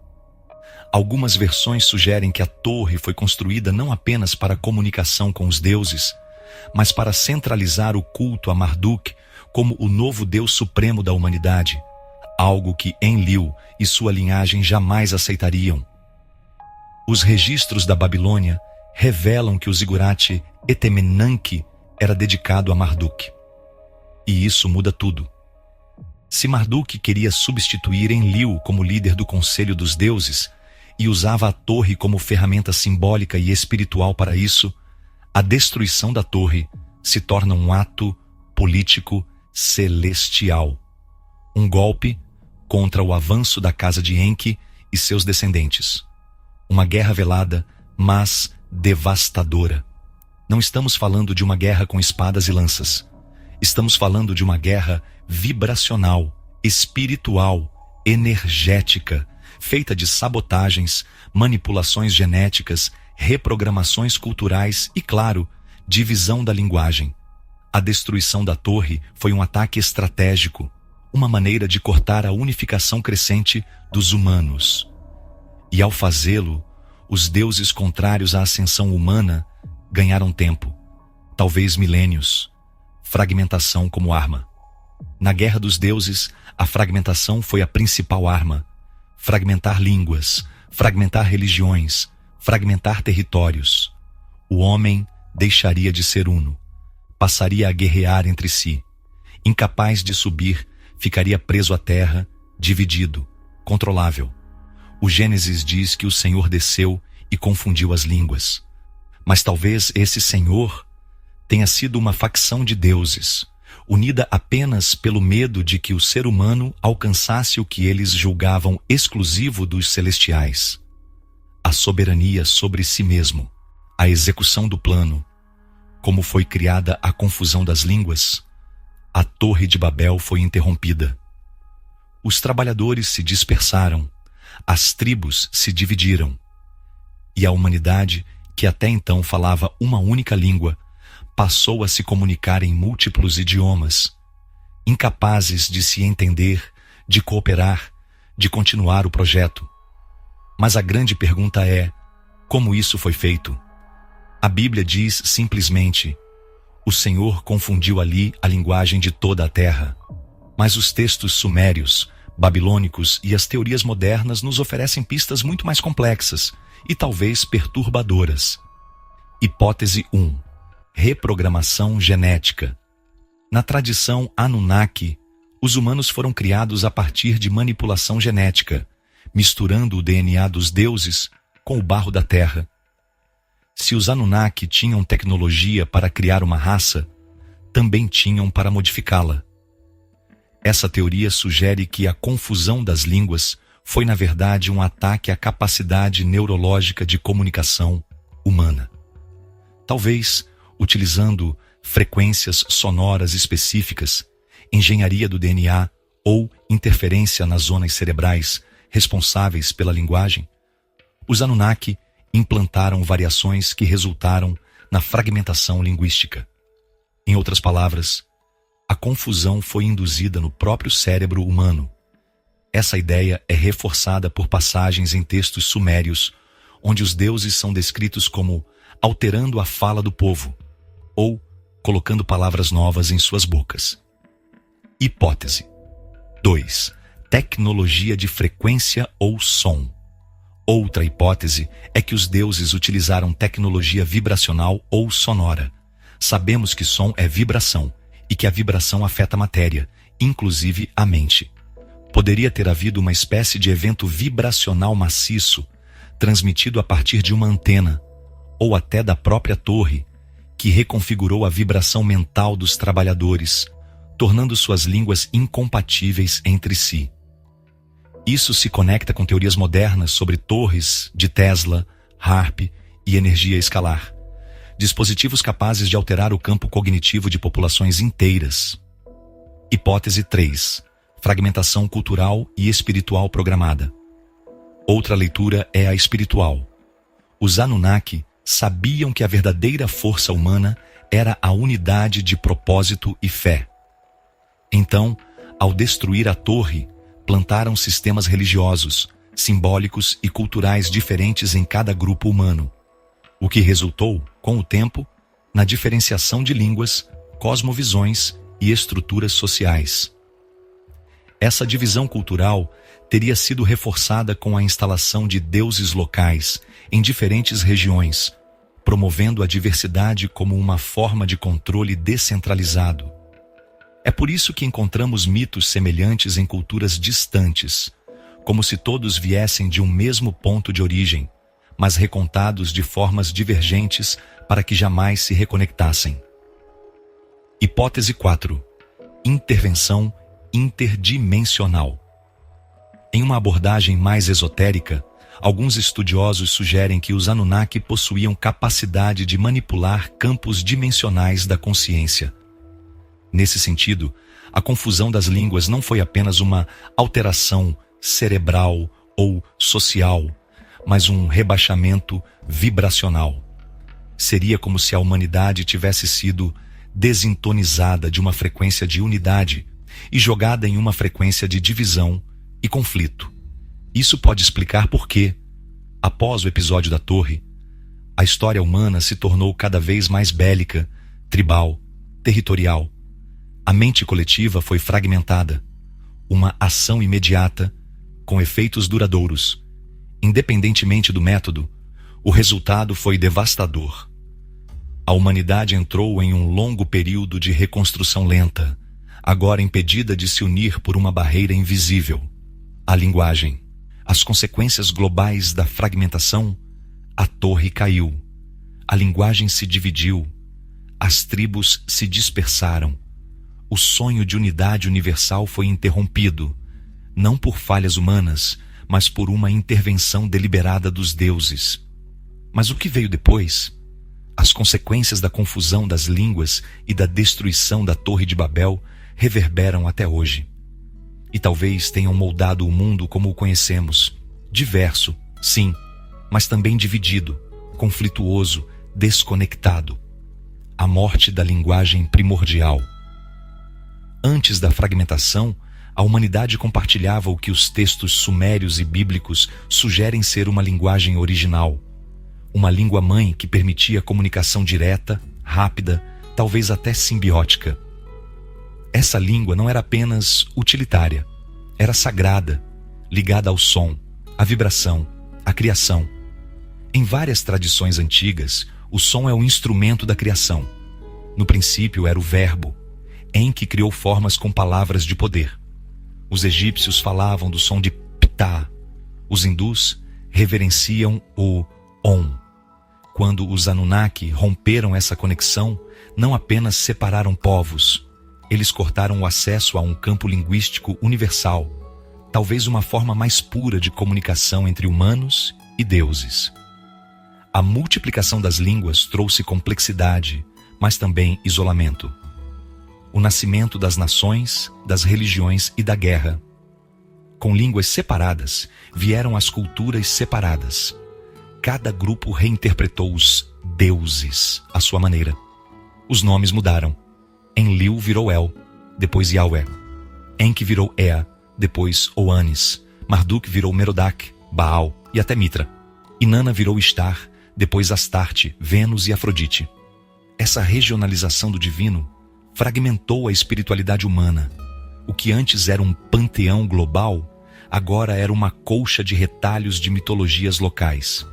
Algumas versões sugerem que a torre foi construída não apenas para comunicação com os deuses, mas para centralizar o culto a Marduk como o novo Deus supremo da humanidade, algo que Enlil e sua linhagem jamais aceitariam. Os registros da Babilônia revelam que o zigurate Etemenanque era dedicado a Marduk. E isso muda tudo. Se Marduk queria substituir Enlil como líder do Conselho dos Deuses e usava a torre como ferramenta simbólica e espiritual para isso, a destruição da torre se torna um ato político celestial. Um golpe contra o avanço da casa de Enki e seus descendentes. Uma guerra velada, mas devastadora. Não estamos falando de uma guerra com espadas e lanças. Estamos falando de uma guerra vibracional, espiritual, energética, feita de sabotagens, manipulações genéticas, reprogramações culturais e, claro, divisão da linguagem. A destruição da torre foi um ataque estratégico, uma maneira de cortar a unificação crescente dos humanos. E ao fazê-lo, os deuses contrários à ascensão humana ganharam tempo, talvez milênios. Fragmentação como arma. Na Guerra dos Deuses, a fragmentação foi a principal arma. Fragmentar línguas, fragmentar religiões, fragmentar territórios. O homem deixaria de ser uno, passaria a guerrear entre si. Incapaz de subir, ficaria preso à terra, dividido, controlável. O Gênesis diz que o Senhor desceu e confundiu as línguas. Mas talvez esse Senhor tenha sido uma facção de deuses, unida apenas pelo medo de que o ser humano alcançasse o que eles julgavam exclusivo dos celestiais: a soberania sobre si mesmo, a execução do plano. Como foi criada a confusão das línguas, a Torre de Babel foi interrompida. Os trabalhadores se dispersaram, as tribos se dividiram, e a humanidade, que até então falava uma única língua, passou a se comunicar em múltiplos idiomas, incapazes de se entender, de cooperar, de continuar o projeto. Mas a grande pergunta é: como isso foi feito? A Bíblia diz simplesmente: o Senhor confundiu ali a linguagem de toda a terra. Mas os textos sumérios, babilônicos e as teorias modernas nos oferecem pistas muito mais complexas e talvez perturbadoras. Hipótese 1. Reprogramação genética. Na tradição Anunnaki, os humanos foram criados a partir de manipulação genética, misturando o DNA dos deuses com o barro da terra. Se os Anunnaki tinham tecnologia para criar uma raça, também tinham para modificá-la. Essa teoria sugere que a confusão das línguas foi, na verdade, um ataque à capacidade neurológica de comunicação humana. Talvez, utilizando frequências sonoras específicas, engenharia do DNA ou interferência nas zonas cerebrais responsáveis pela linguagem, os Anunnaki implantaram variações que resultaram na fragmentação linguística. Em outras palavras, a confusão foi induzida no próprio cérebro humano. Essa ideia é reforçada por passagens em textos sumérios, onde os deuses são descritos como alterando a fala do povo, ou colocando palavras novas em suas bocas. Hipótese 2. Tecnologia de frequência ou som. Outra hipótese é que os deuses utilizaram tecnologia vibracional ou sonora. Sabemos que som é vibração e que a vibração afeta a matéria, inclusive a mente. Poderia ter havido uma espécie de evento vibracional maciço, transmitido a partir de uma antena, ou até da própria torre, que reconfigurou a vibração mental dos trabalhadores, tornando suas línguas incompatíveis entre si. Isso se conecta com teorias modernas sobre torres de Tesla, HAARP e energia escalar, dispositivos capazes de alterar o campo cognitivo de populações inteiras. Hipótese 3. Fragmentação cultural e espiritual programada. Outra leitura é a espiritual. Os Anunnaki sabiam que a verdadeira força humana era a unidade de propósito e fé. Então, ao destruir a torre, plantaram sistemas religiosos, simbólicos e culturais diferentes em cada grupo humano, o que resultou, com o tempo, na diferenciação de línguas, cosmovisões e estruturas sociais. Essa divisão cultural teria sido reforçada com a instalação de deuses locais em diferentes regiões, promovendo a diversidade como uma forma de controle descentralizado. É por isso que encontramos mitos semelhantes em culturas distantes, como se todos viessem de um mesmo ponto de origem, mas recontados de formas divergentes para que jamais se reconectassem. Hipótese 4. Intervenção interdimensional. Em uma abordagem mais esotérica, alguns estudiosos sugerem que os Anunnaki possuíam capacidade de manipular campos dimensionais da consciência. Nesse sentido, a confusão das línguas não foi apenas uma alteração cerebral ou social, mas um rebaixamento vibracional. Seria como se a humanidade tivesse sido desintonizada de uma frequência de unidade e jogada em uma frequência de divisão e conflito. Isso pode explicar por que, após o episódio da Torre, a história humana se tornou cada vez mais bélica, tribal, territorial. A mente coletiva foi fragmentada, uma ação imediata, com efeitos duradouros. Independentemente do método, o resultado foi devastador. A humanidade entrou em um longo período de reconstrução lenta, agora impedida de se unir por uma barreira invisível: a linguagem. As consequências globais da fragmentação: a torre caiu, a linguagem se dividiu, as tribos se dispersaram. O sonho de unidade universal foi interrompido, não por falhas humanas, mas por uma intervenção deliberada dos deuses. Mas o que veio depois? As consequências da confusão das línguas e da destruição da Torre de Babel reverberam até hoje. E talvez tenham moldado o mundo como o conhecemos, diverso, sim, mas também dividido, conflituoso, desconectado. A morte da linguagem primordial. Antes da fragmentação, a humanidade compartilhava o que os textos sumérios e bíblicos sugerem ser uma linguagem original. Uma língua-mãe que permitia comunicação direta, rápida, talvez até simbiótica. Essa língua não era apenas utilitária, era sagrada, ligada ao som, à vibração, à criação. Em várias tradições antigas, o som é o instrumento da criação. No princípio era o verbo, Enki criou formas com palavras de poder. Os egípcios falavam do som de Ptah. Os hindus reverenciam o Om. Quando os Anunnaki romperam essa conexão, não apenas separaram povos, eles cortaram o acesso a um campo linguístico universal, talvez uma forma mais pura de comunicação entre humanos e deuses. A multiplicação das línguas trouxe complexidade, mas também isolamento. O nascimento das nações, das religiões e da guerra. Com línguas separadas, vieram as culturas separadas. Cada grupo reinterpretou os deuses à sua maneira. Os nomes mudaram. Enlil virou El, depois Yahweh. Enki virou Ea, depois Oanes. Marduk virou Merodach, Baal e até Mitra. Inanna virou Ishtar, depois Astarte, Vênus e Afrodite. Essa regionalização do divino fragmentou a espiritualidade humana. O que antes era um panteão global, agora era uma colcha de retalhos de mitologias locais,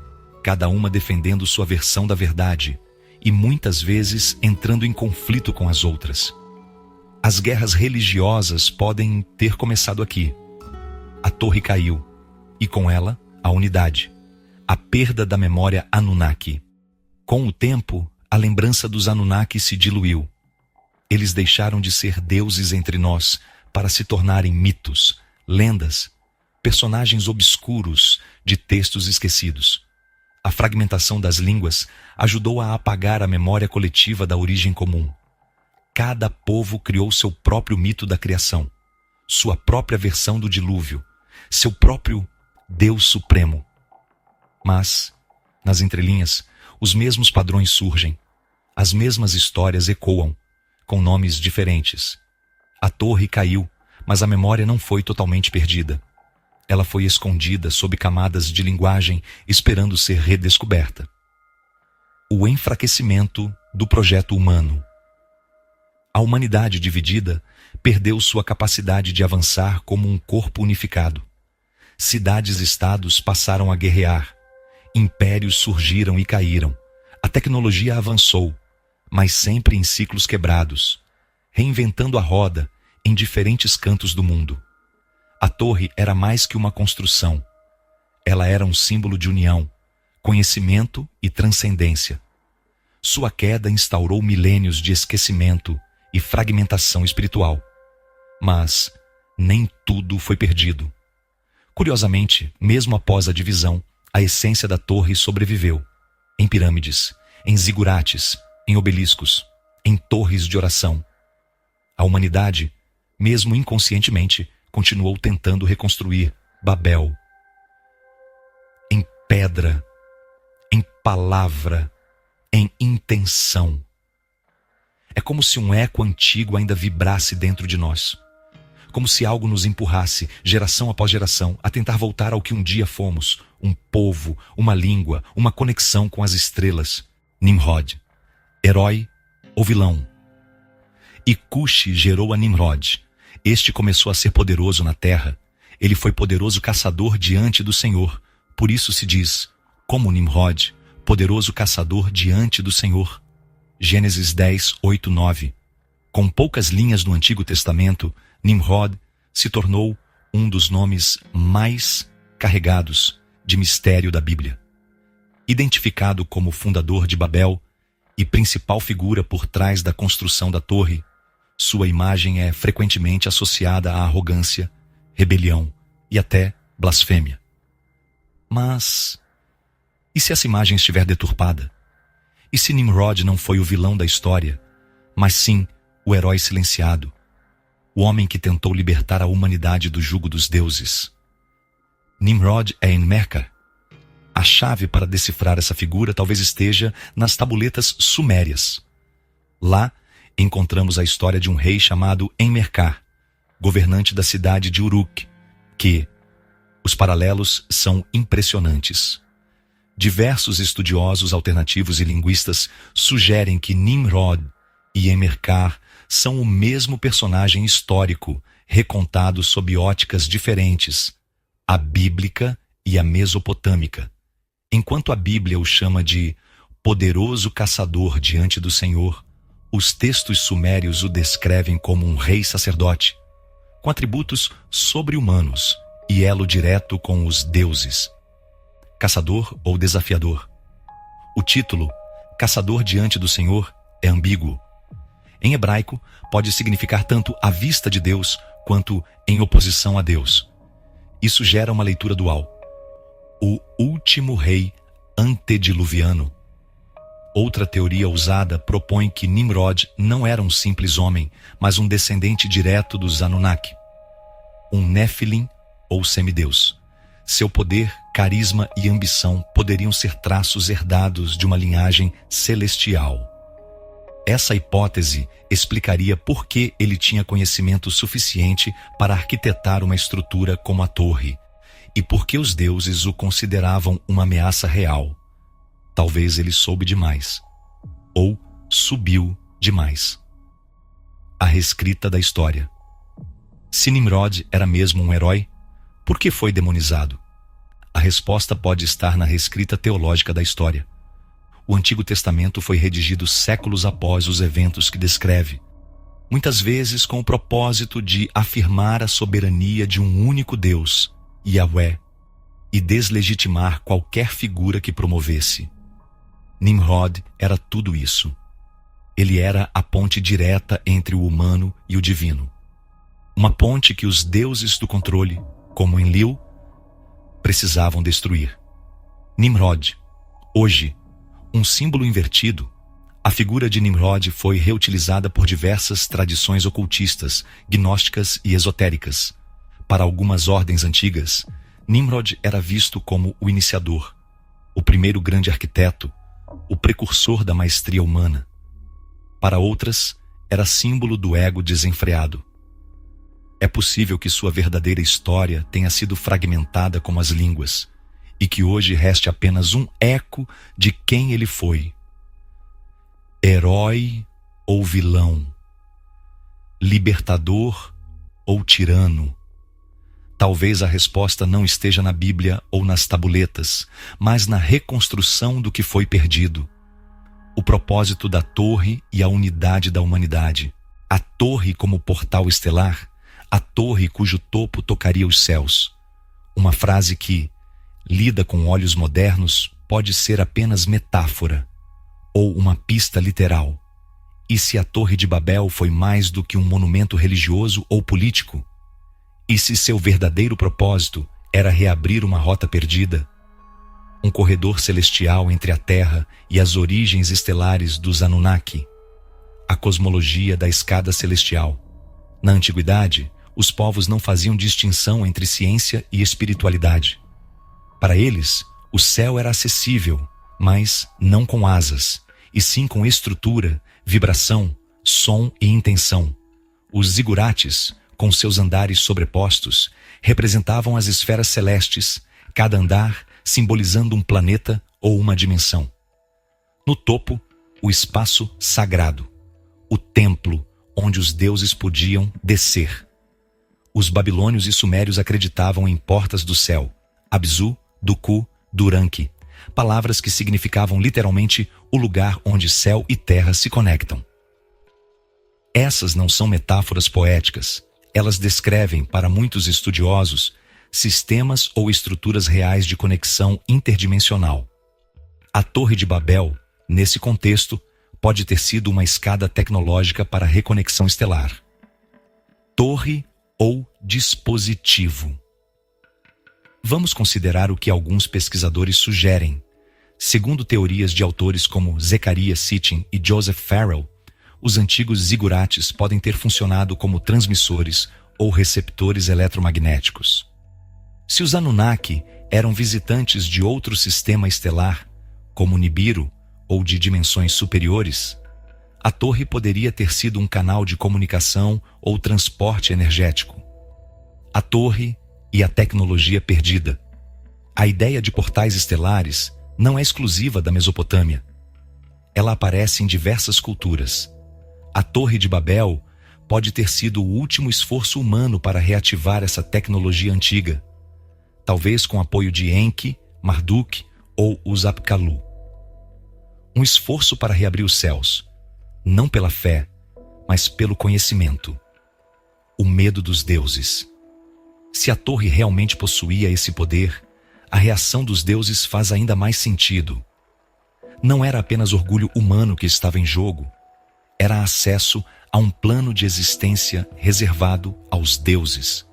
cada uma defendendo sua versão da verdade e muitas vezes entrando em conflito com as outras. As guerras religiosas podem ter começado aqui. A torre caiu, e com ela, a unidade, a perda da memória Anunnaki. Com o tempo, a lembrança dos Anunnaki se diluiu. Eles deixaram de ser deuses entre nós para se tornarem mitos, lendas, personagens obscuros de textos esquecidos. A fragmentação das línguas ajudou a apagar a memória coletiva da origem comum. Cada povo criou seu próprio mito da criação, sua própria versão do dilúvio, seu próprio Deus Supremo. Mas, nas entrelinhas, os mesmos padrões surgem, as mesmas histórias ecoam, com nomes diferentes. A torre caiu, mas a memória não foi totalmente perdida. Ela foi escondida sob camadas de linguagem, esperando ser redescoberta. O enfraquecimento do projeto humano. A humanidade dividida perdeu sua capacidade de avançar como um corpo unificado. Cidades-estados passaram a guerrear. Impérios surgiram e caíram. A tecnologia avançou, mas sempre em ciclos quebrados, reinventando a roda em diferentes cantos do mundo. A torre era mais que uma construção. Ela era um símbolo de união, conhecimento e transcendência. Sua queda instaurou milênios de esquecimento e fragmentação espiritual. Mas nem tudo foi perdido. Curiosamente, mesmo após a divisão, a essência da torre sobreviveu. Em pirâmides, em zigurates, em obeliscos, em torres de oração. A humanidade, mesmo inconscientemente, continuou tentando reconstruir Babel. Em pedra, em palavra, em intenção. É como se um eco antigo ainda vibrasse dentro de nós. Como se algo nos empurrasse, geração após geração, a tentar voltar ao que um dia fomos, um povo, uma língua, uma conexão com as estrelas. Nimrod, herói ou vilão? E Cuxi gerou a Nimrod. Este começou a ser poderoso na terra. Ele foi poderoso caçador diante do Senhor. Por isso se diz, como Nimrod, poderoso caçador diante do Senhor. Gênesis 10, 8, 9. Com poucas linhas no Antigo Testamento, Nimrod se tornou um dos nomes mais carregados de mistério da Bíblia. Identificado como fundador de Babel e principal figura por trás da construção da torre, sua imagem é frequentemente associada à arrogância, rebelião e até blasfêmia. Mas, e se essa imagem estiver deturpada? E se Nimrod não foi o vilão da história, mas sim o herói silenciado, o homem que tentou libertar a humanidade do jugo dos deuses? Nimrod é Enmerkar. A chave para decifrar essa figura talvez esteja nas tabuletas sumérias. Lá, encontramos a história de um rei chamado Enmerkar, governante da cidade de Uruk, que os paralelos são impressionantes. Diversos estudiosos alternativos e linguistas sugerem que Nimrod e Enmerkar são o mesmo personagem histórico, recontado sob óticas diferentes, a bíblica e a mesopotâmica. Enquanto a Bíblia o chama de poderoso caçador diante do Senhor, os textos sumérios o descrevem como um rei sacerdote, com atributos sobre-humanos e elo direto com os deuses. Caçador ou desafiador. O título, caçador diante do Senhor, é ambíguo. Em hebraico, pode significar tanto à vista de Deus, quanto em oposição a Deus. Isso gera uma leitura dual. O último rei antediluviano. Outra teoria usada propõe que Nimrod não era um simples homem, mas um descendente direto dos Anunnaki, um Néfilim ou semideus. Seu poder, carisma e ambição poderiam ser traços herdados de uma linhagem celestial. Essa hipótese explicaria por que ele tinha conhecimento suficiente para arquitetar uma estrutura como a torre, e por que os deuses o consideravam uma ameaça real. Talvez ele soube demais, ou subiu demais. A reescrita da história. Se Nimrod era mesmo um herói, por que foi demonizado? A resposta pode estar na reescrita teológica da história. O Antigo Testamento foi redigido séculos após os eventos que descreve, muitas vezes com o propósito de afirmar a soberania de um único Deus, Yahweh, e deslegitimar qualquer figura que promovesse. Nimrod era tudo isso. Ele era a ponte direta entre o humano e o divino. Uma ponte que os deuses do controle, como Enlil, precisavam destruir. Nimrod, hoje, um símbolo invertido, a figura de Nimrod foi reutilizada por diversas tradições ocultistas, gnósticas e esotéricas. Para algumas ordens antigas, Nimrod era visto como o iniciador, o primeiro grande arquiteto, o precursor da maestria humana. Para outras, era símbolo do ego desenfreado. É possível que sua verdadeira história tenha sido fragmentada como as línguas, e que hoje reste apenas um eco de quem ele foi. Herói ou vilão? Libertador ou tirano? Talvez a resposta não esteja na Bíblia ou nas tabuletas, mas na reconstrução do que foi perdido. O propósito da torre e a unidade da humanidade. A torre como portal estelar, a torre cujo topo tocaria os céus. Uma frase que, lida com olhos modernos, pode ser apenas metáfora, ou uma pista literal. E se a Torre de Babel foi mais do que um monumento religioso ou político? E se seu verdadeiro propósito era reabrir uma rota perdida? Um corredor celestial entre a Terra e as origens estelares dos Anunnaki? A cosmologia da escada celestial. Na antiguidade, os povos não faziam distinção entre ciência e espiritualidade. Para eles, o céu era acessível, mas não com asas, e sim com estrutura, vibração, som e intenção. Os zigurates, com seus andares sobrepostos, representavam as esferas celestes, cada andar simbolizando um planeta ou uma dimensão. No topo, o espaço sagrado, o templo, onde os deuses podiam descer. Os babilônios e sumérios acreditavam em portas do céu, Abzu, Duku, Duranque, palavras que significavam literalmente o lugar onde céu e terra se conectam. Essas não são metáforas poéticas. Elas descrevem, para muitos estudiosos, sistemas ou estruturas reais de conexão interdimensional. A Torre de Babel, nesse contexto, pode ter sido uma escada tecnológica para a reconexão estelar. Torre ou dispositivo. Vamos considerar o que alguns pesquisadores sugerem. Segundo teorias de autores como Zecharia Sitchin e Joseph Farrell, os antigos zigurates podem ter funcionado como transmissores ou receptores eletromagnéticos. Se os Anunnaki eram visitantes de outro sistema estelar, como Nibiru ou de dimensões superiores, a torre poderia ter sido um canal de comunicação ou transporte energético. A torre e a tecnologia perdida. A ideia de portais estelares não é exclusiva da Mesopotâmia. Ela aparece em diversas culturas. A Torre de Babel pode ter sido o último esforço humano para reativar essa tecnologia antiga, talvez com apoio de Enki, Marduk ou Uzapkalu. Um esforço para reabrir os céus, não pela fé, mas pelo conhecimento. O medo dos deuses. Se a torre realmente possuía esse poder, a reação dos deuses faz ainda mais sentido. Não era apenas orgulho humano que estava em jogo, era acesso a um plano de existência reservado aos deuses.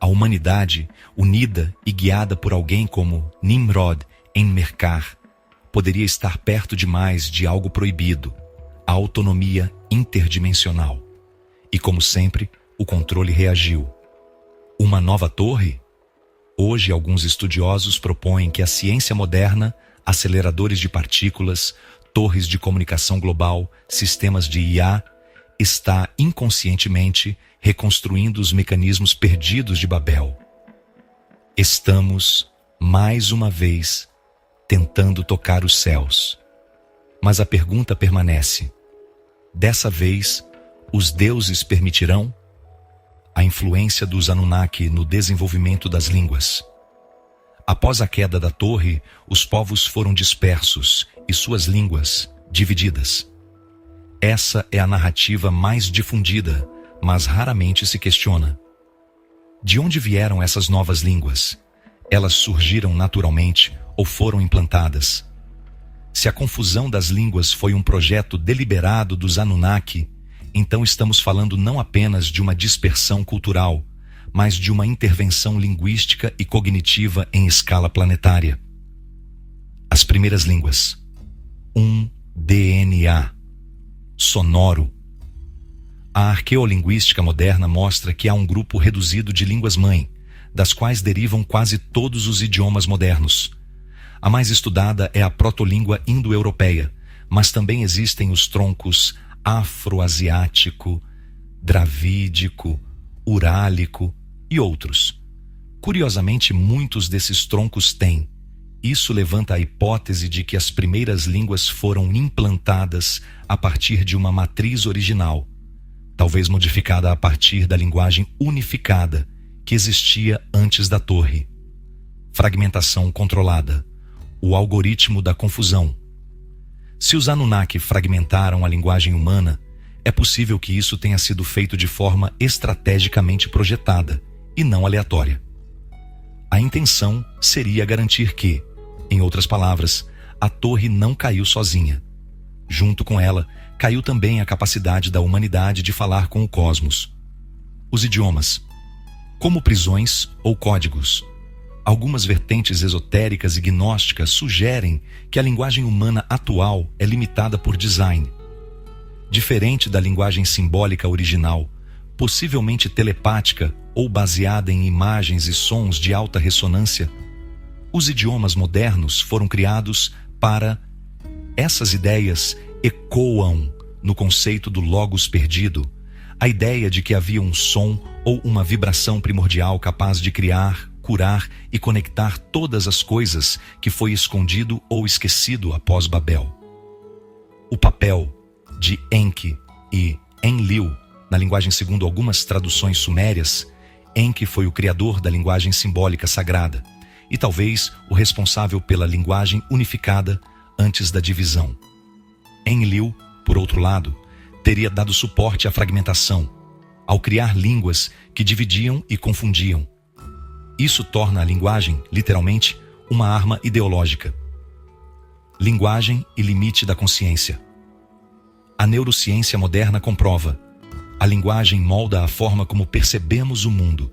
A humanidade, unida e guiada por alguém como Nimrod em Merkar, poderia estar perto demais de algo proibido, a autonomia interdimensional. E como sempre, o controle reagiu. Uma nova torre? Hoje, alguns estudiosos propõem que a ciência moderna, aceleradores de partículas, torres de comunicação global, sistemas de IA, está inconscientemente reconstruindo os mecanismos perdidos de Babel. Estamos, mais uma vez, tentando tocar os céus. Mas a pergunta permanece. Dessa vez, os deuses permitirão? A influência dos Anunnaki no desenvolvimento das línguas. Após a queda da torre, os povos foram dispersos e suas línguas divididas. Essa é a narrativa mais difundida, mas raramente se questiona. De onde vieram essas novas línguas? Elas surgiram naturalmente ou foram implantadas? Se a confusão das línguas foi um projeto deliberado dos Anunnaki, então estamos falando não apenas de uma dispersão cultural, mas de uma intervenção linguística e cognitiva em escala planetária. As primeiras línguas. Um DNA. Sonoro. A arqueolinguística moderna mostra que há um grupo reduzido de línguas-mãe, das quais derivam quase todos os idiomas modernos. A mais estudada é a protolíngua indo-europeia, mas também existem os troncos afroasiático, dravídico, urálico e outros. Curiosamente, muitos desses troncos têm. Isso levanta a hipótese de que as primeiras línguas foram implantadas a partir de uma matriz original, talvez modificada a partir da linguagem unificada que existia antes da torre. Fragmentação controlada. O algoritmo da confusão. Se os Anunnaki fragmentaram a linguagem humana, é possível que isso tenha sido feito de forma estrategicamente projetada e não aleatória. A intenção seria garantir que, em outras palavras, a torre não caiu sozinha. Junto com ela, caiu também a capacidade da humanidade de falar com o cosmos. Os idiomas, como prisões ou códigos. Algumas vertentes esotéricas e gnósticas sugerem que a linguagem humana atual é limitada por design. Diferente da linguagem simbólica original, possivelmente telepática ou baseada em imagens e sons de alta ressonância, os idiomas modernos foram criados para... Essas ideias ecoam no conceito do logos perdido, a ideia de que havia um som ou uma vibração primordial capaz de criar, curar e conectar todas as coisas que foi escondido ou esquecido após Babel. O papel de Enki e Enlil na linguagem segundo algumas traduções sumérias, Enki foi o criador da linguagem simbólica sagrada e talvez o responsável pela linguagem unificada antes da divisão. Enlil, por outro lado, teria dado suporte à fragmentação, ao criar línguas que dividiam e confundiam. Isso torna a linguagem, literalmente, uma arma ideológica. Linguagem e limite da consciência. A neurociência moderna comprova: a linguagem molda a forma como percebemos o mundo.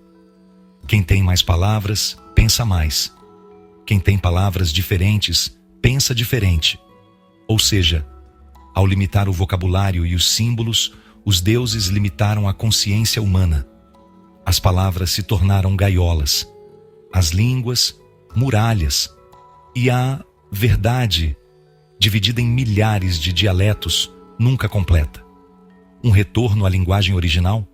Quem tem mais palavras, pensa mais. Quem tem palavras diferentes, pensa diferente. Ou seja, ao limitar o vocabulário e os símbolos, os deuses limitaram a consciência humana. As palavras se tornaram gaiolas, as línguas, muralhas, e a verdade, dividida em milhares de dialetos, nunca completa. Um retorno à linguagem original?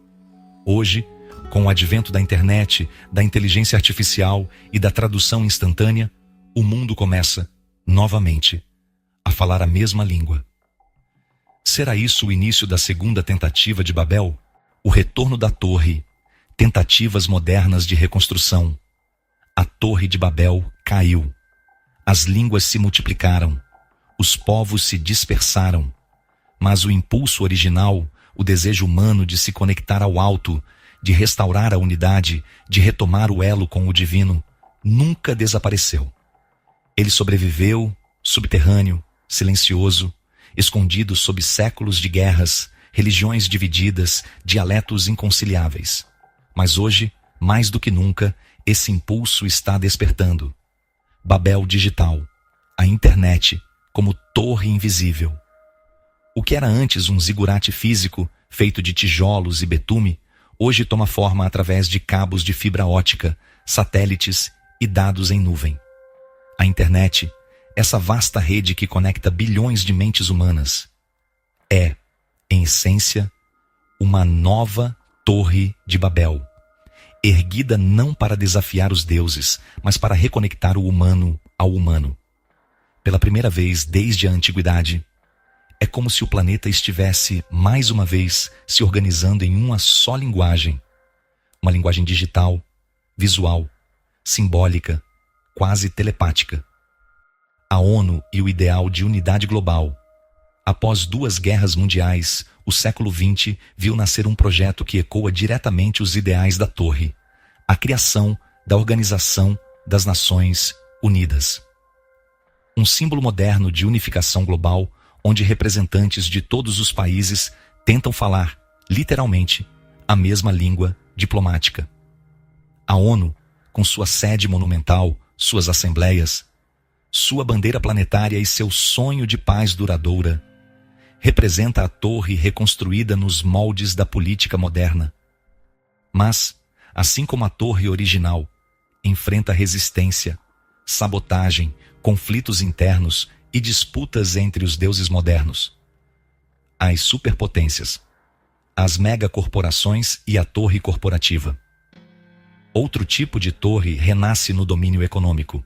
Hoje, com o advento da internet, da inteligência artificial e da tradução instantânea, o mundo começa, novamente, a falar a mesma língua. Será isso o início da segunda tentativa de Babel? O retorno da torre, tentativas modernas de reconstrução. A torre de Babel caiu. As línguas se multiplicaram. Os povos se dispersaram. Mas o impulso original, o desejo humano de se conectar ao alto, de restaurar a unidade, de retomar o elo com o divino, nunca desapareceu. Ele sobreviveu, subterrâneo, silencioso, escondido sob séculos de guerras, religiões divididas, dialetos inconciliáveis. Mas hoje, mais do que nunca, esse impulso está despertando. Babel digital, a internet, como torre invisível. O que era antes um zigurate físico, feito de tijolos e betume, hoje toma forma através de cabos de fibra ótica, satélites e dados em nuvem. A internet, essa vasta rede que conecta bilhões de mentes humanas, é, em essência, uma nova torre de Babel, erguida não para desafiar os deuses, mas para reconectar o humano ao humano. Pela primeira vez desde a antiguidade, é como se o planeta estivesse, mais uma vez, se organizando em uma só linguagem. Uma linguagem digital, visual, simbólica, quase telepática. A ONU e o ideal de unidade global. Após 2 guerras mundiais, o século XX viu nascer um projeto que ecoa diretamente os ideais da Torre, a criação da Organização das Nações Unidas. Um símbolo moderno de unificação global, onde representantes de todos os países tentam falar, literalmente, a mesma língua diplomática. A ONU, com sua sede monumental, suas assembleias, sua bandeira planetária e seu sonho de paz duradoura, representa a torre reconstruída nos moldes da política moderna. Mas, assim como a torre original, enfrenta resistência, sabotagem, conflitos internos e disputas entre os deuses modernos. As superpotências, as megacorporações e a torre corporativa. Outro tipo de torre renasce no domínio econômico.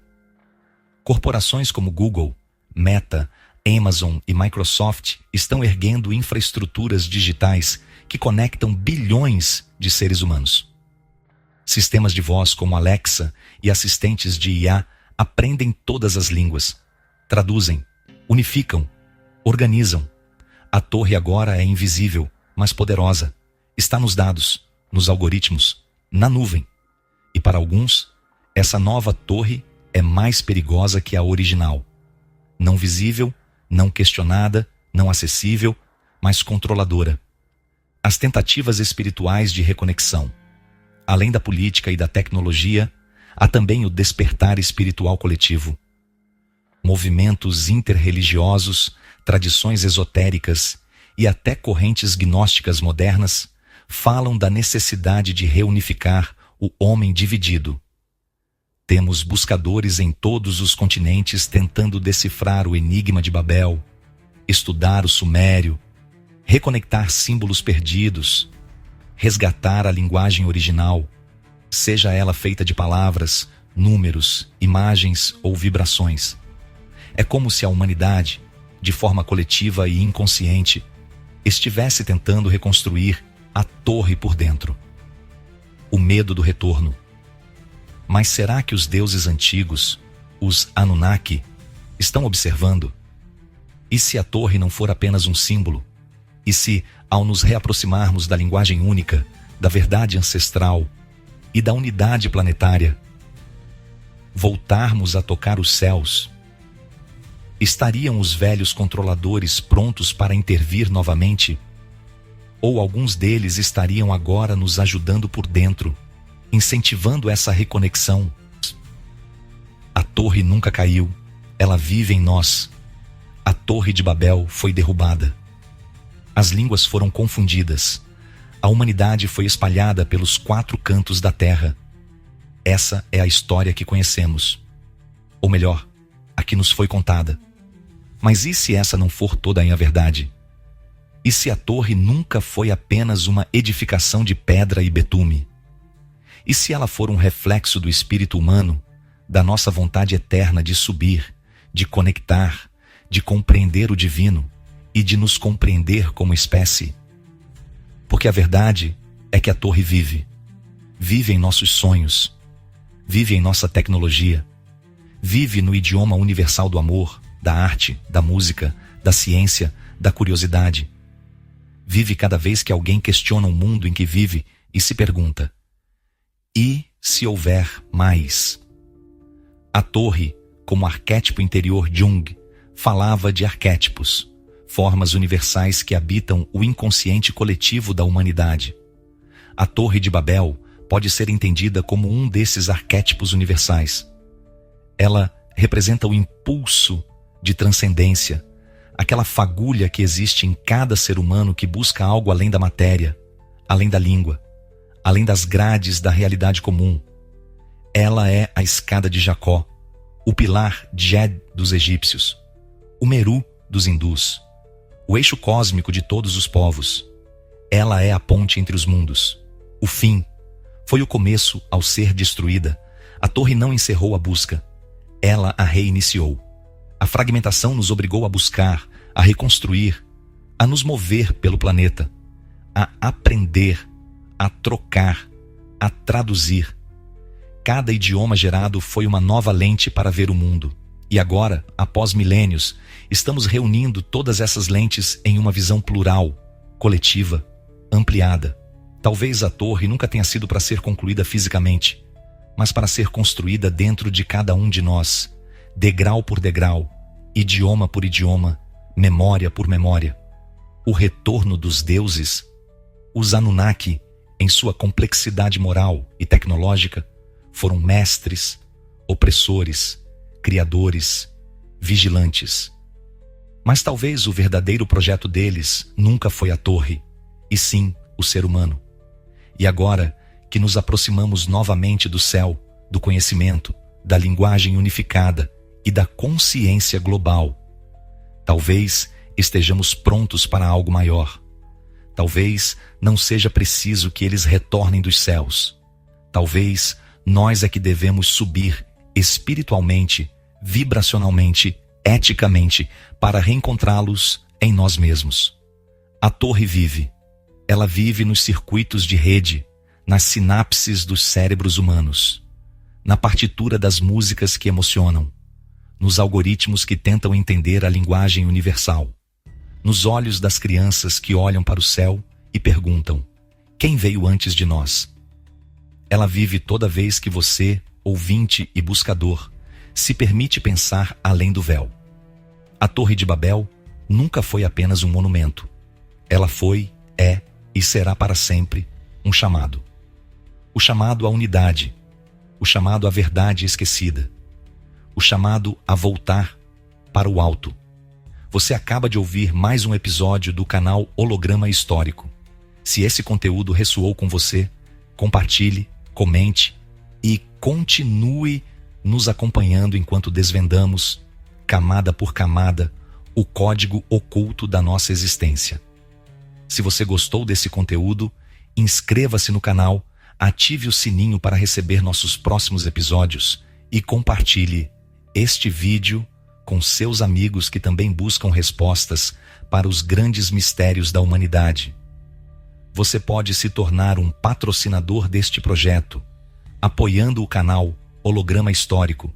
Corporações como Google, Meta, Amazon e Microsoft estão erguendo infraestruturas digitais que conectam bilhões de seres humanos. Sistemas de voz como Alexa e assistentes de IA aprendem todas as línguas, traduzem, unificam, organizam. A torre agora é invisível, mas poderosa. Está nos dados, nos algoritmos, na nuvem. E para alguns, essa nova torre é mais perigosa que a original. Não visível, não questionada, não acessível, mas controladora. As tentativas espirituais de reconexão. Além da política e da tecnologia, há também o despertar espiritual coletivo. Movimentos interreligiosos, tradições esotéricas e até correntes gnósticas modernas falam da necessidade de reunificar o homem dividido. Temos buscadores em todos os continentes tentando decifrar o enigma de Babel, estudar o sumério, reconectar símbolos perdidos, resgatar a linguagem original, seja ela feita de palavras, números, imagens ou vibrações. É como se a humanidade, de forma coletiva e inconsciente, estivesse tentando reconstruir, a torre por dentro. O medo do retorno. Mas será que os deuses antigos, os Anunnaki, estão observando? E se a torre não for apenas um símbolo? E se, ao nos reaproximarmos da linguagem única, da verdade ancestral e da unidade planetária, voltarmos a tocar os céus, estariam os velhos controladores prontos para intervir novamente? Ou alguns deles estariam agora nos ajudando por dentro, incentivando essa reconexão? A torre nunca caiu, ela vive em nós. A Torre de Babel foi derrubada. As línguas foram confundidas. A humanidade foi espalhada pelos 4 cantos da terra. Essa é a história que conhecemos. Ou melhor, a que nos foi contada. Mas e se essa não for toda a verdade? E se a torre nunca foi apenas uma edificação de pedra e betume? E se ela for um reflexo do espírito humano, da nossa vontade eterna de subir, de conectar, de compreender o divino e de nos compreender como espécie? Porque a verdade é que a torre vive. Vive em nossos sonhos. Vive em nossa tecnologia. Vive no idioma universal do amor, da arte, da música, da ciência, da curiosidade. Vive cada vez que alguém questiona o mundo em que vive e se pergunta: e se houver mais? A torre, como arquétipo interior Jung, falava de arquétipos, formas universais que habitam o inconsciente coletivo da humanidade. A Torre de Babel pode ser entendida como um desses arquétipos universais. Ela representa o impulso de transcendência, aquela fagulha que existe em cada ser humano que busca algo além da matéria, além da língua, além das grades da realidade comum. Ela é a escada de Jacó, o pilar Djed dos egípcios, o Meru dos hindus, o eixo cósmico de todos os povos. Ela é a ponte entre os mundos. O fim foi o começo ao ser destruída. A torre não encerrou a busca. Ela a reiniciou. A fragmentação nos obrigou a buscar, a reconstruir, a nos mover pelo planeta, a aprender, a trocar, a traduzir. Cada idioma gerado foi uma nova lente para ver o mundo. E agora, após milênios, estamos reunindo todas essas lentes em uma visão plural, coletiva, ampliada. Talvez a torre nunca tenha sido para ser concluída fisicamente, mas para ser construída dentro de cada um de nós, degrau por degrau, idioma por idioma, memória por memória. O retorno dos deuses, os Anunnaki, em sua complexidade moral e tecnológica, foram mestres, opressores, criadores, vigilantes. Mas talvez o verdadeiro projeto deles nunca foi a torre, e sim o ser humano. E agora que nos aproximamos novamente do céu, do conhecimento, da linguagem unificada e da consciência global, talvez estejamos prontos para algo maior. Talvez não seja preciso que eles retornem dos céus. Talvez nós é que devemos subir espiritualmente, vibracionalmente, eticamente, para reencontrá-los em nós mesmos. A torre vive. Ela vive nos circuitos de rede, nas sinapses dos cérebros humanos, na partitura das músicas que emocionam, nos algoritmos que tentam entender a linguagem universal, nos olhos das crianças que olham para o céu e perguntam: quem veio antes de nós? Ela vive toda vez que você, ouvinte e buscador, se permite pensar além do véu. A Torre de Babel nunca foi apenas um monumento. Ela foi, é e será para sempre um chamado. O chamado à unidade, o chamado à verdade esquecida, o chamado a voltar para o alto. Você acaba de ouvir mais um episódio do canal Holograma Histórico. Se esse conteúdo ressoou com você, compartilhe, comente e continue nos acompanhando enquanto desvendamos, camada por camada, o código oculto da nossa existência. Se você gostou desse conteúdo, inscreva-se no canal, ative o sininho para receber nossos próximos episódios e compartilhe este vídeo com seus amigos que também buscam respostas para os grandes mistérios da humanidade. você pode se tornar um patrocinador deste projeto, apoiando o canal Holograma Histórico.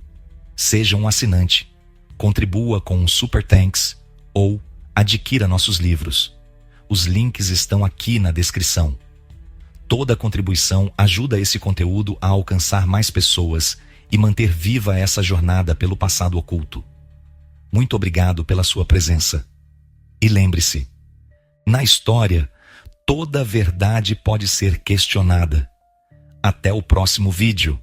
Seja um assinante, contribua com um Super Thanks ou adquira nossos livros. Os links estão aqui na descrição. Toda contribuição ajuda esse conteúdo a alcançar mais pessoas e manter viva essa jornada pelo passado oculto. Muito obrigado pela sua presença. E lembre-se, na história, toda verdade pode ser questionada. Até o próximo vídeo.